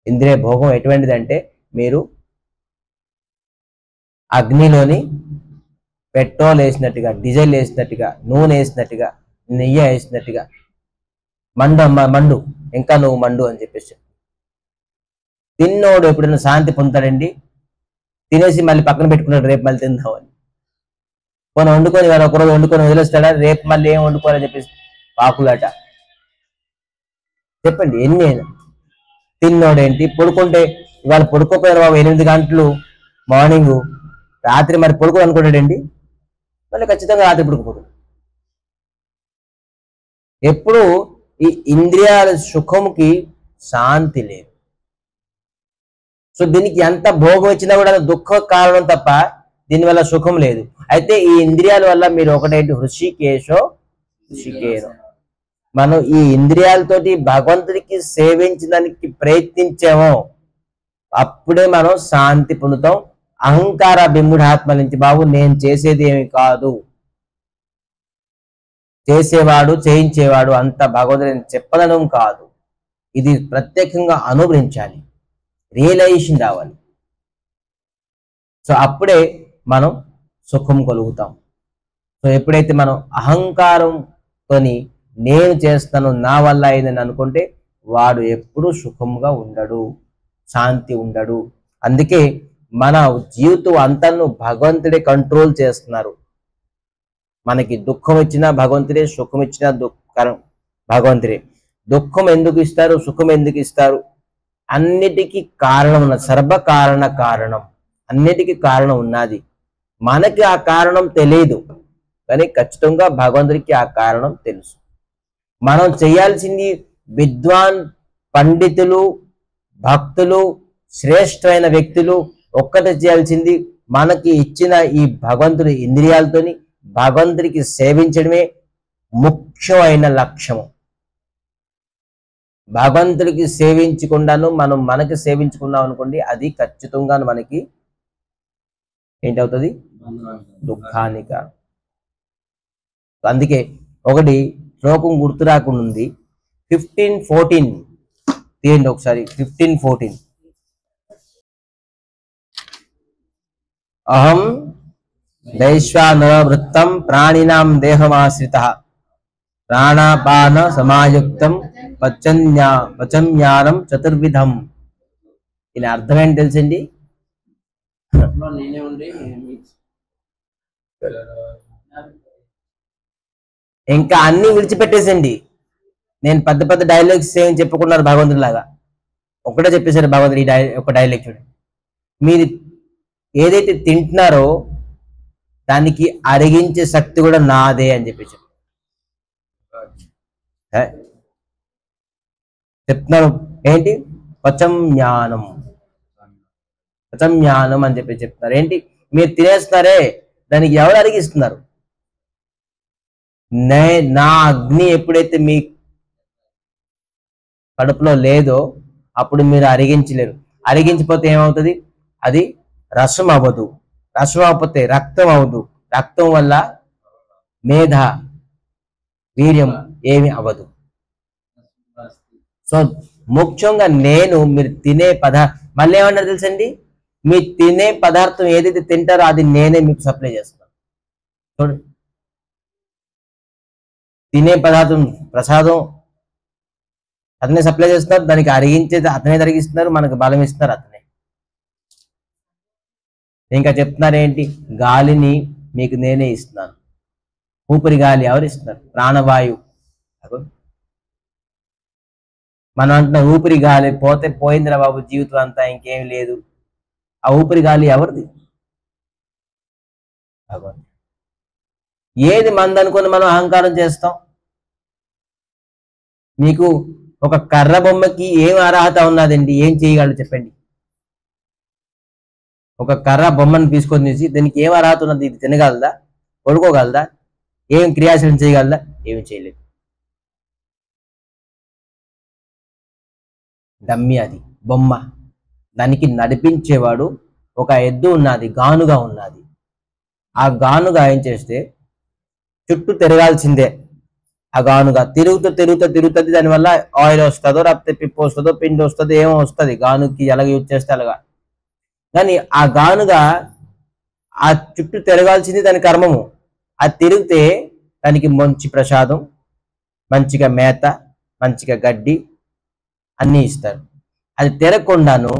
ఇంద్రియ భోగం ఎటువంటిదంటే, మీరు అగ్నిలోని పెట్రోల్ వేసినట్టుగా, డీజిల్ వేసినట్టుగా, నూనె వేసినట్టుగా, నెయ్యి వేసినట్టుగా, మండు ఇంకా నువ్వు మండు అని చెప్పేసి. తిన్నోడు ఎప్పుడైనా శాంతి పొందుతాడండి? తినేసి మళ్ళీ పక్కన పెట్టుకున్నాడు, రేపు మళ్ళీ తిందామని. పోనీ వండుకొని వాడు ఒకరోజు వండుకొని వదిలేస్తాడా? రేపు మళ్ళీ ఏం వండుకోవాలని చెప్పేసి పాకులాట. చెప్పండి, ఎన్ని తిన్నోడేంటి? పడుకుంటే ఇవాళ పడుకోపోయిన బాబు 8 గంటలు మార్నింగ్, రాత్రి మరి పడుకో అనుకుంటాడండి, మళ్ళీ ఖచ్చితంగా రాత్రి పడుకోపోతాడు. ఎప్పుడు ఈ ఇంద్రియాల సుఖంకి శాంతి లేదు. సో దీనికి ఎంత భోగం వచ్చినా కూడా దుఃఖ కారణం తప్ప దీనివల్ల సుఖం లేదు. అయితే ఈ ఇంద్రియాల వల్ల మీరు ఒకటేంటి, హృషికేశో హృషికేశో, మనం ఈ ఇంద్రియాలతోటి భగవంతుడికి సేవించడానికి ప్రయత్నించామో అప్పుడే మనం శాంతి పొందుతాం. అహంకార బింబుడాత్మ నుంచి, బాబు నేను చేసేది ఏమి కాదు, చేసేవాడు చేయించేవాడు అంత భగవంతుడిని చెప్పదనం కాదు, ఇది ప్రత్యేకంగా అనుభవించాలి, రియలైజేషన్ రావాలి. సో అప్పుడే మనం సుఖం కలుగుతాం. సో ఎప్పుడైతే మనం అహంకారంతోని నేను చేస్తాను, నా వల్ల అయిందని అనుకుంటే, వాడు ఎప్పుడు సుఖంగా ఉండడు, శాంతి ఉండడు. అందుకే మన జీవితం అంతను భగవంతుడే కంట్రోల్ చేస్తున్నారు. మనకి దుఃఖం ఇచ్చినా భగవంతుడే, సుఖం ఇచ్చినా భగవంతుడే. దుఃఖం ఎందుకు ఇస్తారు, సుఖం ఎందుకు ఇస్తారు? అన్నిటికీ కారణం ఉన్నది, కారణం, అన్నిటికీ కారణం ఉన్నది. మనకి ఆ కారణం తెలియదు, కానీ ఖచ్చితంగా భగవంతుడికి ఆ కారణం తెలుసు. మనం చేయాల్సింది, విద్వాన్ పండితులు, భక్తులు, శ్రేష్టమైన వ్యక్తులు ఒక్కటే చేయాల్సింది, మనకి ఇచ్చిన ఈ భగవంతుడి ఇంద్రియాలతోని భగవంతుడికి సేవించడమే ముఖ్యమైన లక్ష్యము. భగవంతుడికి సేవించకుండాను మనం మనకి సేవించుకున్నాం అనుకోండి, అది ఖచ్చితంగా మనకి ఏంటవుతుంది, దుఃఖానిక. అందుకే ఒకటి శ్లోకం గుర్తు రాకుండా ఉంది, 15:14 తీయండి ఒకసారి. 15:14 అహం దైశ్వానరవృత్తం ప్రాణినాం దేహమాశ్రితః ప్రాణాపాన సమాయుక్తం పచన్యానం చతుర్విధం. దీని అర్థం ఏంటి తెలుసండి? ఇంకా అన్ని విడిచిపెట్టేసండి. నేను పెద్ద పెద్ద డైలాగ్స్ ఏం చెప్పుకున్నారు భగవంతుడి లాగా, ఒకటే చెప్పేశారు భగవంతుడు. ఈ ఒక డైలాగ్ చూడండి, మీరు ఏదైతే తింటున్నారో దానికి అరిగించే శక్తి కూడా నాదే అని చెప్పేసి. హే, చెప్తున్నారు ఏంటి? పచం జ్ఞానం, పచం జ్ఞానం అని చెప్పి చెప్తున్నారు. ఏంటి? మీరు తినేస్తున్నారే, దానికి ఎవరు అరిగిస్తున్నారు? నా అగ్ని ఎప్పుడైతే మీ కడుపులో లేదో అప్పుడు మీరు అరిగించలేరు. అరిగించిపోతే ఏమవుతుంది? అది రసం అవ్వదు. రసం అవ్వకపోతే రక్తం అవ్వదు. రక్తం వల్ల మేధ, వీర్యం ఏమి అవ్వదు. సో ముఖ్యంగా నేను మీరు తినే మళ్ళీ ఏమన్నారు తెలుసండి? మీ తినే పదార్థం ఏదైతే తింటారో అది నేనే మీకు సప్లై చేస్తాను. చూడండి, తినే పదార్థం ప్రసాదం అతనే సప్లై చేస్తున్నారు, దానికి అరిగించేది అతనే తరిగిస్తున్నారు, మనకు బలం ఇస్తున్నారు అతనే. ఇంకా చెప్తున్నారు ఏంటి? గాలిని మీకు నేనే ఇస్తున్నాను. ఊపిరి గాలి ఎవరు ఇస్తున్నారు? ప్రాణవాయువు. మనం అంటున్నాం ఊపిరి గాలి పోతే పోయిందిరా బాబు జీవితం అంతా, ఇంకేం లేదు. ఆ ఊపిరి గాలి ఎవరిది? ఏది మంది అనుకుని మనం అహంకారం చేస్తాం? మీకు ఒక కర్ర బొమ్మకి ఏం అర్హత ఉన్నదండి? ఏం చేయగలరు చెప్పండి? ఒక కర్ర బొమ్మను తీసుకొని తీసి దీనికి ఏం అర్హత ఉన్నది? ఇది తినగలదా? కొడుకోగలదా? ఏం క్రియాశీలం చేయగలదా? ఏమి చేయలేదు. డమ్మి, అది బొమ్మ. దానికి నడిపించేవాడు ఒక ఎద్దు ఉన్నది, గానుగా ఉన్నది. ఆ గానుగా ఏం చేస్తే చుట్టూ తిరగాల్సిందే. ఆ గానుగా తిరుగుతుంది. దానివల్ల ఆయిల్ వస్తుందో, లేకపోతే పిప్పు వస్తుందో, పిండి వస్తుందో, ఏమో వస్తుంది. గానుకి ఎలాగ యూజ్ చేస్తే అలాగా. కానీ ఆ గానుగా ఆ చుట్టూ తిరగాల్సింది దాని కర్మము. అది తిరిగితే దానికి మంచి ప్రసాదం, మంచిగా మేత, మంచిగా గడ్డి అన్నీ ఇస్తారు. అది తిరగకుండాను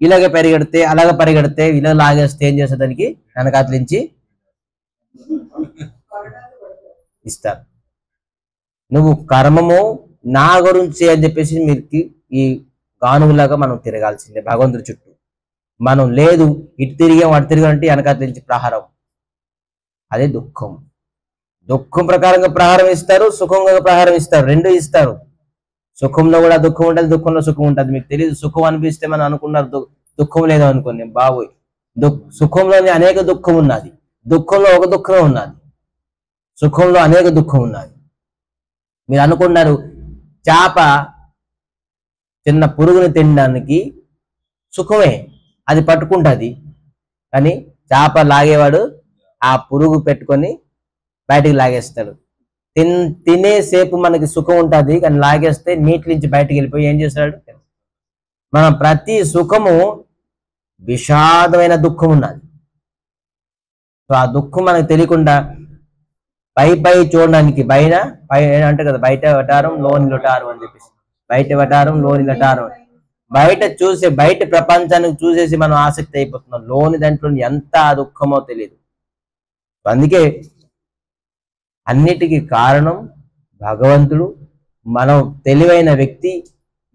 ఇలాగ పరిగెడితే అలాగ పరిగెడితే ఇలా లాగేస్తే ఏం చేస్తారు? దానికి వెనకాతలించి ఇస్తారు. నువ్వు కర్మము నా గురించి అని చెప్పేసి మీకు ఈ గానుగులాగా మనం తిరగాల్సిందే భగవంతుడి చుట్టూ. మనం లేదు ఇటు తిరిగాం అటు తిరిగాం అంటే వెనకాతలించి ప్రహారం. అదే దుఃఖం. దుఃఖం ప్రకారంగా ప్రహారం ఇస్తారు, సుఖంగా ప్రహారం ఇస్తారు, రెండు ఇస్తారు. సుఖంలో కూడా దుఃఖం ఉంటుంది, దుఃఖంలో సుఖం ఉంటుంది. మీకు తెలియదు, సుఖం అనిపిస్తే మనం అనుకున్నారు దుఃఖం లేదు అనుకోండి, బాబోయ్ సుఖంలోనే అనేక దుఃఖం ఉన్నది, దుఃఖంలో ఒక దుఃఖమే ఉన్నది, సుఖంలో అనేక దుఃఖం ఉన్నది. మీరు అనుకున్నారు చేప చిన్న పురుగుని తినడానికి సుఖమే, అది పట్టుకుంటుంది. కానీ చేప లాగేవాడు ఆ పురుగు పెట్టుకొని బయటికి లాగేస్తాడు. తినేసేపు మనకి సుఖం ఉంటుంది, కానీ లాగేస్తే నీటి నుంచి బయటకు వెళ్ళిపోయి ఏం చేస్తాడు? మన ప్రతి సుఖము విషాదమైన దుఃఖం ఉన్నది. సో ఆ దుఃఖం మనకు తెలియకుండా పై చూడడానికి పైన అంటే కదా, బయట వటారం లోని లొటారం అని చెప్పేసి, బయట వటారం లోని లొటారం. బయట ప్రపంచానికి చూసేసి మనం ఆసక్తి అయిపోతున్నాం, లోని దాంట్లో ఎంత దుఃఖమో తెలియదు. అందుకే అన్నిటికీ కారణం భగవంతుడు, మనం తెలివైన వ్యక్తి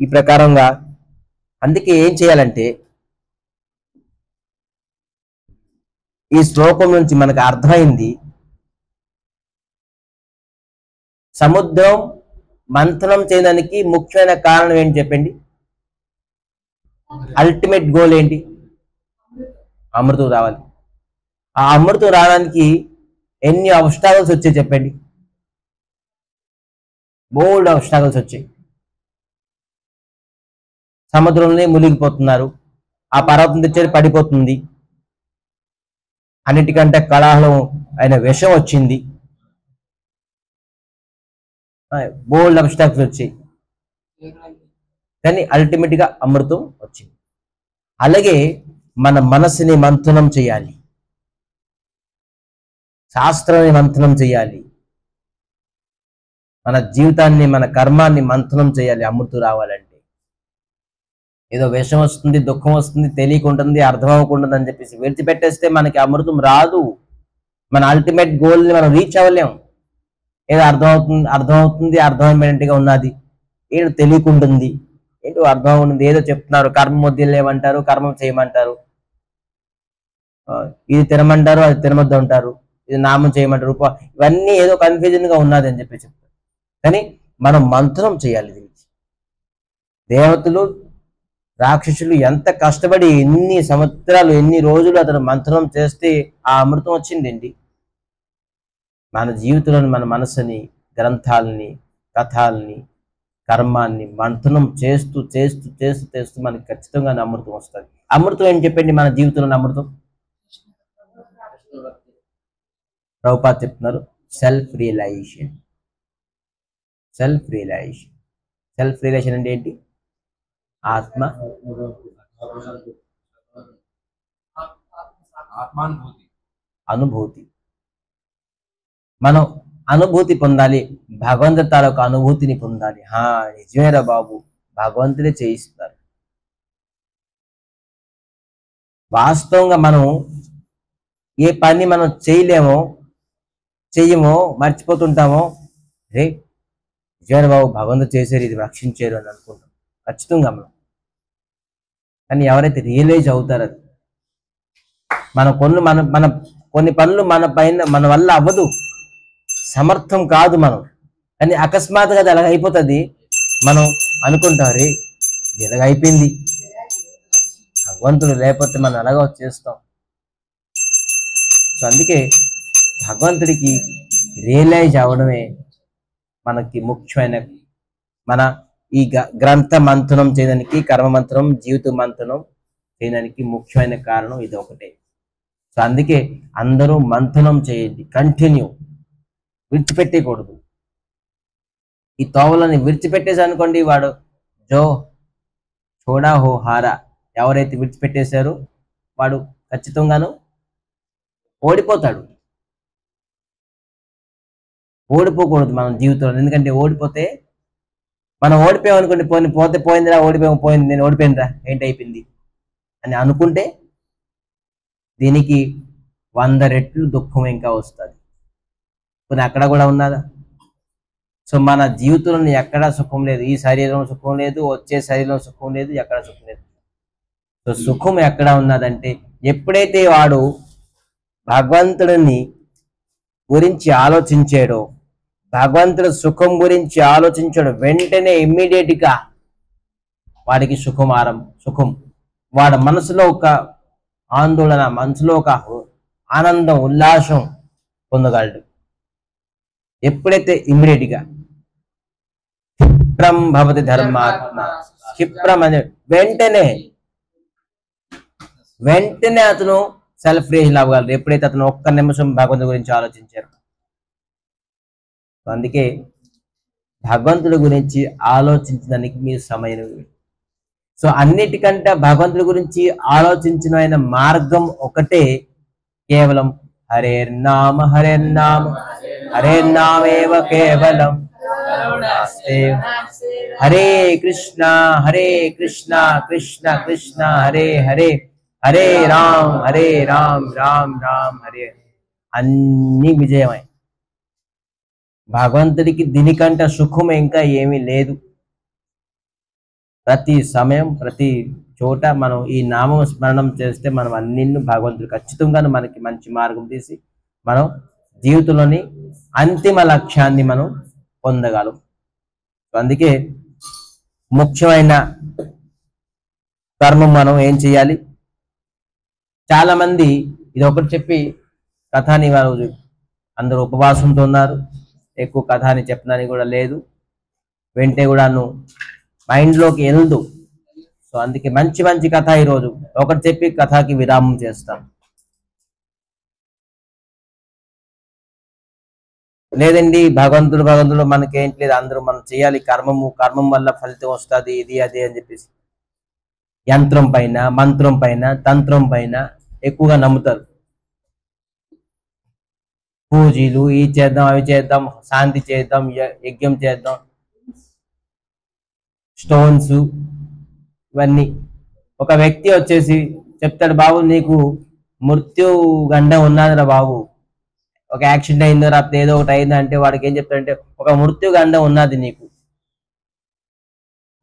ఈ ప్రకారంగా. అందుకే ఏం చేయాలంటే ఈ శ్లోకం నుంచి మనకు అర్థమైంది, సముద్రం మంథనం చేయడానికి ముఖ్యమైన కారణం ఏంటి చెప్పండి? అల్టిమేట్ గోల్ ఏంటి? అమృతం రావాలి. ఆ అమృతం రావడానికి ఎన్ని అబ్స్టాకల్స్ వచ్చాయి చెప్పండి? బోల్డ్ అబ్స్టాకల్స్ వచ్చాయి. సముద్రంలోనే మునిగిపోతున్నారు, ఆ పర్వతం తెచ్చేది పడిపోతుంది, అన్నిటికంటే కళాహలం అయిన విషం వచ్చింది, బోల్డ్ అబ్స్టాకల్స్ వచ్చాయి, కానీ అల్టిమేట్ గా అమృతం వచ్చింది. అలాగే మన మనసుని మంథనం చేయాలి, శాస్త్రాన్ని మంథనం చేయాలి, మన జీవితాన్ని మన కర్మాన్ని మంథనం చేయాలి అమృతం రావాలంటే. ఏదో విషం వస్తుంది, దుఃఖం వస్తుంది, తెలియకుంటుంది, అర్థం అవ్వకుంటుంది అని చెప్పేసి విడిచిపెట్టేస్తే మనకి అమృతం రాదు. మన అల్టిమేట్ గోల్ని మనం రీచ్ అవ్వలేం. ఏదో అర్థమవుతుంది, అర్థమైనట్టుగా ఉన్నది, ఏదో తెలియకుంటుంది, ఏంటో అర్థం ఉంటుంది, ఏదో చెప్తున్నారు, కర్మ వద్దులు ఏమంటారు, కర్మం చేయమంటారు, ఇది తినమంటారు, అది తినవద్దు అంటారు, ఇది నామం చేయమంటారు, ఇవన్నీ ఏదో కన్ఫ్యూజన్ గా ఉన్నది అని చెప్పి చెప్తారు. కానీ మనం మంత్రం చేయాలి దీనికి. దేవతలు రాక్షసులు ఎంత కష్టపడి ఎన్ని సంవత్సరాలు ఎన్ని రోజులు అతను మంత్రం చేస్తే ఆ అమృతం వచ్చిందండి. మన జీవితంలోని మన మనసుని, గ్రంథాలని, కథల్ని, కర్మాన్ని మంత్రం చేస్తూ చేస్తూ చేస్తూ చేస్తూ మనకి ఖచ్చితంగా అమృతం వస్తుంది. అమృతం ఏం చెప్పండి మన జీవితంలో అమృతం? ప్రభుపాద చెప్తున్నారు self realisation. Self realisation. Self realisation అంటే ఏంటి? ఆత్మ ఆత్మానుభూతి, అనుభూతి. మనం అనుభూతి పొందాలి, భగవంతుడి తాలూకు అనుభూతిని పొందాలి. నిజమేరా బాబు, భగవంతుడే చేయిస్తారు. వాస్తవంగా మనం ఏ పని మనం చెయ్యమో మర్చిపోతుంటామో, రే నిజమేరా బాబు భగవంతుడు చేశారు, ఇది రక్షించారు అని అనుకుంటాం ఖచ్చితంగా మనం. కానీ ఎవరైతే రియలైజ్ అవుతారో అది మన కొన్ని పనులు మన వల్ల అవ్వదు, సమర్థం కాదు మనం, కానీ అకస్మాత్తుగా అది అలాగ అయిపోతుంది. మనం అనుకుంటాం రే ఇలాగ అయిపోయింది, భగవంతుడు లేకపోతే మనం అలాగా చేస్తాం. సో అందుకే భగవంతుడికి రియలైజ్ అవ్వడమే మనకి ముఖ్యమైన, మన ఈ గ్రంథ మంథనం చేయడానికి, కర్మ మంత్రం, జీవిత మంథనం చేయడానికి ముఖ్యమైన కారణం ఇది ఒకటే. సో అందుకే అందరూ మంథనం చేయండి, కంటిన్యూ, విడిచిపెట్టకూడదు. ఈ తోవలని విడిచిపెట్టేసి అనుకోండి, వాడు చోడా హో హారా, ఎవరైతే విడిచిపెట్టేశారో వాడు ఖచ్చితంగాను ఓడిపోతాడు. ఓడిపోకూడదు మనం జీవితంలో. ఎందుకంటే ఓడిపోతే, మనం ఓడిపోయాం అనుకోండి, పోయిందిరా, పోయింది, నేను ఓడిపోయిందిరా, ఏంటి అయిపోయింది అని అనుకుంటే దీనికి 100 రెట్లు దుఃఖం ఇంకా వస్తుంది. కొన్ని అక్కడ కూడా ఉన్నదా? సో మన జీవితంలో ఎక్కడా సుఖం లేదు, ఈ శరీరం సుఖం లేదు, వచ్చే శరీరం సుఖం లేదు, ఎక్కడ సుఖం లేదు. సో సుఖం ఎక్కడ ఉన్నదంటే ఎప్పుడైతే వాడు భగవంతుడిని గురించి ఆలోచించాడో, భగవంతుడి సుఖం గురించి ఆలోచించాడు, వెంటనే ఇమ్మీడియట్ గా వాడికి సుఖం వాడి మనసులో ఒక ఆందోళన, మనసులో ఒక ఆనందం, ఉల్లాసం పొందగలడు. ఎప్పుడైతే ఇమ్మీడియట్ గా క్షిప్రం భవతి ధర్మాత్మ, క్షిప్రం అనే వెంటనే అతను సెల్ఫ్ రియలైజ్ అవ్వగలరు, ఎప్పుడైతే అతను ఒక్క నిమిషం భగవంతుడి గురించి ఆలోచించారు. అందుకే భగవంతుడి గురించి ఆలోచించడానికి మీ సమయం. సో అన్నిటికంటే భగవంతుడి గురించి ఆలోచించిన మార్గం ఒకటే, కేవలం హరేర్నామ హరేర్నామ హరేర్నామేవ కేవలం, హరే కృష్ణ కృష్ణ కృష్ణ హరే హరే, హరే రామ్ రామ్ రామ్ హరే. అన్ని విజయమై భగవంతుడికి దీనికంటే సుఖం ఇంకా ఏమీ లేదు. ప్రతి సమయం ప్రతి చోట మనం ఈ నామం స్మరణం చేస్తే మనం అన్నింటిని భగవంతుడు ఖచ్చితంగా మనకి మంచి మార్గం తీసి మనం జీవితంలోని అంతిమ లక్ష్యాన్ని మనం పొందగలం. అందుకే ముఖ్యమైన కర్మం మనం ఏం చేయాలి? చాలా మంది ఇది ఒకటి చెప్పి కథాని వారు అందరూ ఉపవాసంతో ఉన్నారు, ఎక్కువ కథాని చెప్పడానికి కూడా లేదు, వెంటే కూడాను మైండ్లోకి వెళ్దు. సో అందుకే మంచి మంచి కథ ఈరోజు ఒకటి చెప్పి కథకి విరామం చేస్తాం. లేదండి భగవంతుడు మనకేంటి లేదు, అందరూ మనం చేయాలి కర్మం వల్ల ఫలితం వస్తుంది, ఇది అదే అని చెప్పేసి యంత్రం పైన, మంత్రం పైన, తంత్రం పైన ఎక్కువగా నమ్ముతారు. పూజలు ఈ చేద్దాం, అవి చేద్దాం, శాంతి చేద్దాం, యజ్ఞం చేద్దాం, స్టోన్స్ ఇవన్నీ. ఒక వ్యక్తి వచ్చేసి చెప్తాడు, బాబు నీకు మృత్యు గండం ఉన్నదిరా బాబు, ఒక యాక్సిడెంట్ అయిందో లేకపోతే ఏదో ఒకటి అయిందో అంటే వాడికి ఏం చెప్తాడంటే ఒక మృత్యు గండం ఉన్నది నీకు,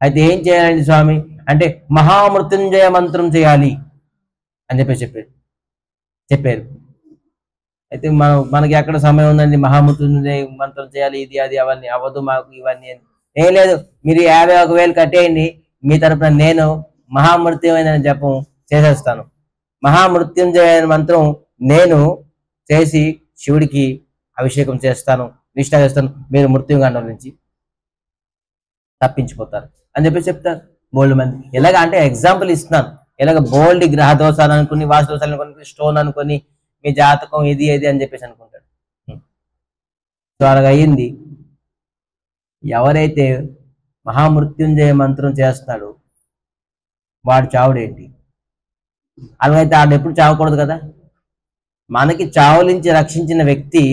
అయితే ఏం చేయాలండి స్వామి అంటే మహామృత్యుంజయ మంత్రం చేయాలి అని చెప్పారు. అయితే మనకి ఎక్కడ సమయం ఉందండి మహామృత్యుంజయ మంత్రం చేయాలి, ఇది అది అవన్నీ అవ్వదు మాకు ఇవన్నీ ఏం లేదు. మీరు 51,000 కట్టేయండి, మీ తరపున నేను మహామృత్యుంజయ జపం చేసేస్తాను. మహామృత్యుంజయ మంత్రం నేను చేసి శివుడికి అభిషేకం చేస్తాను, నిష్ఠ చేస్తాను, మీరు మృత్యుగండం నుంచి తప్పించిపోతారు అని చెప్పి చెప్తారు బోల్డ్ మంది. ఎలాగ అంటే ఎగ్జాంపుల్ ఇస్తున్నాను. ఇలాగ బోల్డ్ గ్రహ దోషాలు అనుకుని, వాస్తు దోషాలు అనుకుని, స్టోన్ అనుకుని, మీ జాతకం ఇది ఇది అని చెప్పేసి అనుకుంటాడు. సో అలాగ అయ్యింది. ఎవరైతే మహామృత్యుంజయ మంత్రం చేస్తాడో వాడు చావుడేంటి? అలాగైతే ఆడు ఎప్పుడు చావకూడదు కదా. మనకి చావు నుంచి రక్షించిన వ్యక్తి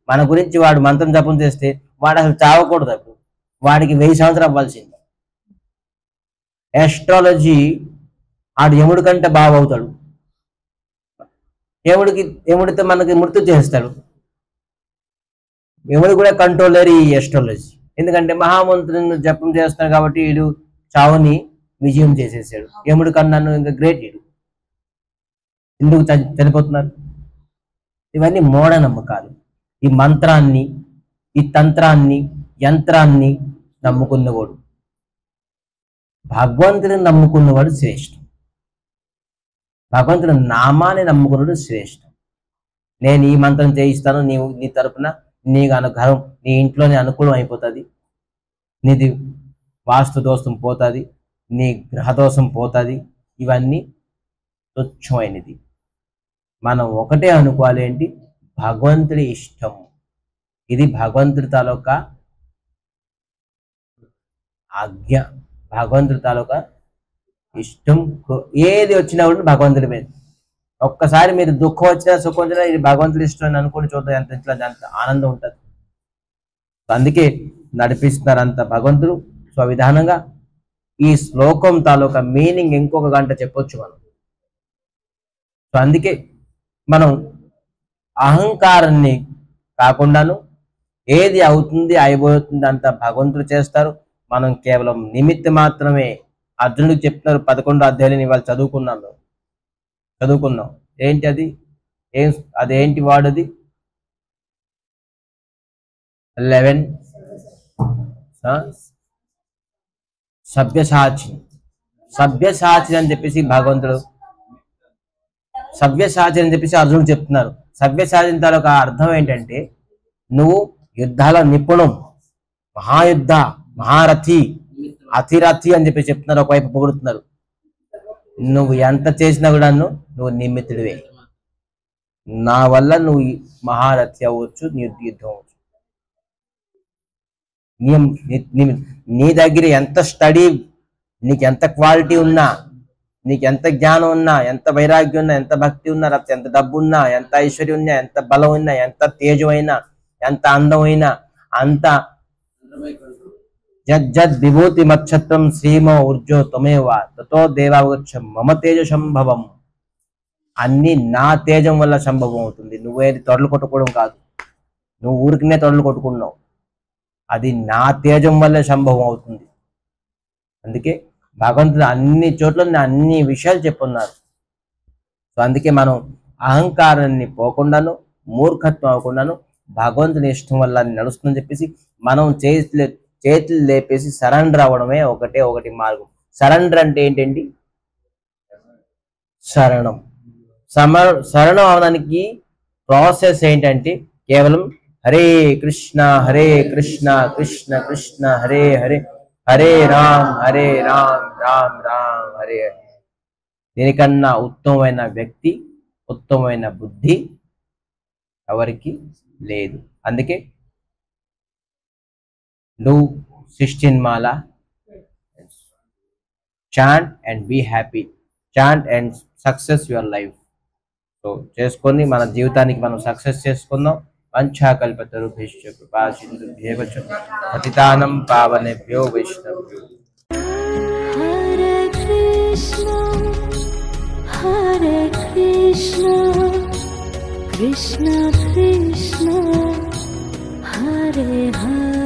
మన గురించి వాడు మంత్రం జపం చేస్తే వాడు అసలు చావకూడదు. అప్పుడు వాడికి 1000 సంవత్సరాలు అవ్వాల్సింది. ఎస్ట్రాలజీ ఆడు యముడి కంటే బాగా అవుతాడు. యముడితో మనకి మృత్యు చేస్తాడు. యముడు కూడా కంట్రోలర్ ఈ ఎస్ట్రాలజీ. ఎందుకంటే మహామంత్రుని జపం చేస్తాడు కాబట్టి వీడు చావుని విజయం చేసేసాడు. యముడు కన్నాను ఇంకా గ్రేట్ వీడు. ఎందుకు చనిపోతున్నారు? ఇవన్నీ మూఢనమ్మకాలు. ఈ మంత్రాన్ని, ఈ తంత్రాన్ని, యంత్రాన్ని నమ్ముకున్నవాడు, భగవంతుని నమ్ముకున్నవాడు శ్రేష్టం. భగవంతుని నామాన్ని నమ్ముకున్నాడు శ్రేష్టం. నేను ఈ మంత్రం చేయిస్తాను, నీ తరపున నీకు అనుగ్రహం, నీ ఇంట్లోనే అనుకూలం అయిపోతుంది, నీది వాస్తు దోషం పోతుంది, నీ గ్రహదోషం పోతుంది. ఇవన్నీ తుచ్చమైనది. మనం ఒకటే అనుకోవాలి, ఏంటి? భగవంతుడి ఇష్టం. ఇది భగవంతుడి తాలూకా ఆజ్ఞ, భగవంతుడి తాలూకా ఇష్టం. ఏది వచ్చినా కూడా భగవంతుడి మీద. ఒక్కసారి మీరు దుఃఖం వచ్చినా సుఖం వచ్చినా ఇది భగవంతుడి ఇష్టం అని అనుకుని చూద్దాం, ఎంత ఆనందం ఉంటుంది. అందుకే నడిపిస్తున్నారు అంత భగవంతుడు. సో విధానంగా ఈ శ్లోకం తాలూకా మీనింగ్ ఇంకొక గంట చెప్పొచ్చు మనం. సో అందుకే మనం అహంకారాన్ని కాకుండాను ఏది అవుతుంది అయిపోతుంది అంత భగవంతుడు చేస్తారు. మనం కేవలం నిమిత్త మాత్రమే. అర్జునుడికి చెప్తున్నారు 11 అధ్యాయులు ఇవాళ చదువుకున్నాం. ఏంటి అది? అదేంటి వాడుది? 11 సభ్యసాచి అని చెప్పేసి భగవంతుడు, సవ్యసాచి అని చెప్పేసి అర్జునుడు చెప్తున్నారు. సవ్యసాచి తాలూకా అర్థం ఏంటంటే నువ్వు యుద్ధాల నిపుణం, మహాయుద్ధ, మహారథి, అతిరథి అని చెప్పి చెప్తున్నారు. ఒకవైపు పొగుడుతున్నారు. నువ్వు ఎంత చేసినా కూడా నువ్వు నిమిత్తుడివే. నా వల్ల నువ్వు మహారథి అవ్వచ్చు, నీ యుద్ధం అవ్వచ్చు. నీ దగ్గర ఎంత స్టడీ, నీకు ఎంత క్వాలిటీ ఉన్నా, నీకు ఎంత జ్ఞానం ఉన్నా, ఎంత వైరాగ్యం ఉన్నా, ఎంత భక్తి ఉన్నా, ఎంత డబ్బు ఉన్నా, ఎంత ఐశ్వర్యం ఉన్నా, ఎంత బలం ఉన్నా, ఎంత తేజం అయినా, ఎంత అందం అయినా, అంత జడ్ విభూతి మచ్చత్వం శ్రీమో ఊర్జో త్వమేవా తతో దేవావగచ్చం మమ తేజ సంభవం. అన్ని నా తేజం వల్ల సంభవం అవుతుంది. నువ్వేది తొడలు కొట్టుకోవడం కాదు, నువ్వు ఊరికినే తొడలు కొట్టుకున్నావు, అది నా తేజం వల్లే సంభవం అవుతుంది. అందుకే భగవంతుడు అన్ని చోట్ల అన్ని విషయాలు చెప్పున్నారు. సో అందుకే మనం అహంకారాన్ని పోకుండాను, మూర్ఖత్వం అవ్వకుండాను భగవంతుని ఇష్టం వల్ల నడుస్తుందని చెప్పేసి మనం చేతులు లేపేసి సరెండర్ అవ్వడమే ఒకటి మార్గం. సరెండర్ అంటే ఏంటండి? శరణం అవడానికి ప్రాసెస్ ఏంటంటే కేవలం హరే కృష్ణ కృష్ణ కృష్ణ హరే హరే, హరే రామ్ రామ్ రామ్ హరే హరే. దీనికన్నా ఉత్తమమైన వ్యక్తి, ఉత్తమమైన బుద్ధి ఎవరికి లేదు. అందుకే do 16 mala, chant and be happy, chant and success your life. So చేసుకొని మన జీవితానికి మనం సక్సెస్ చేసుకుందాం. వంఛాకల్పతరుభ్యశ్చ కృపా సింధుభ్యేవ చ పతితానం పావనేభ్యో వైష్ణవేభ్యో. హరే కృష్ణ కృష్ణ కృష్ణ హరే హరే.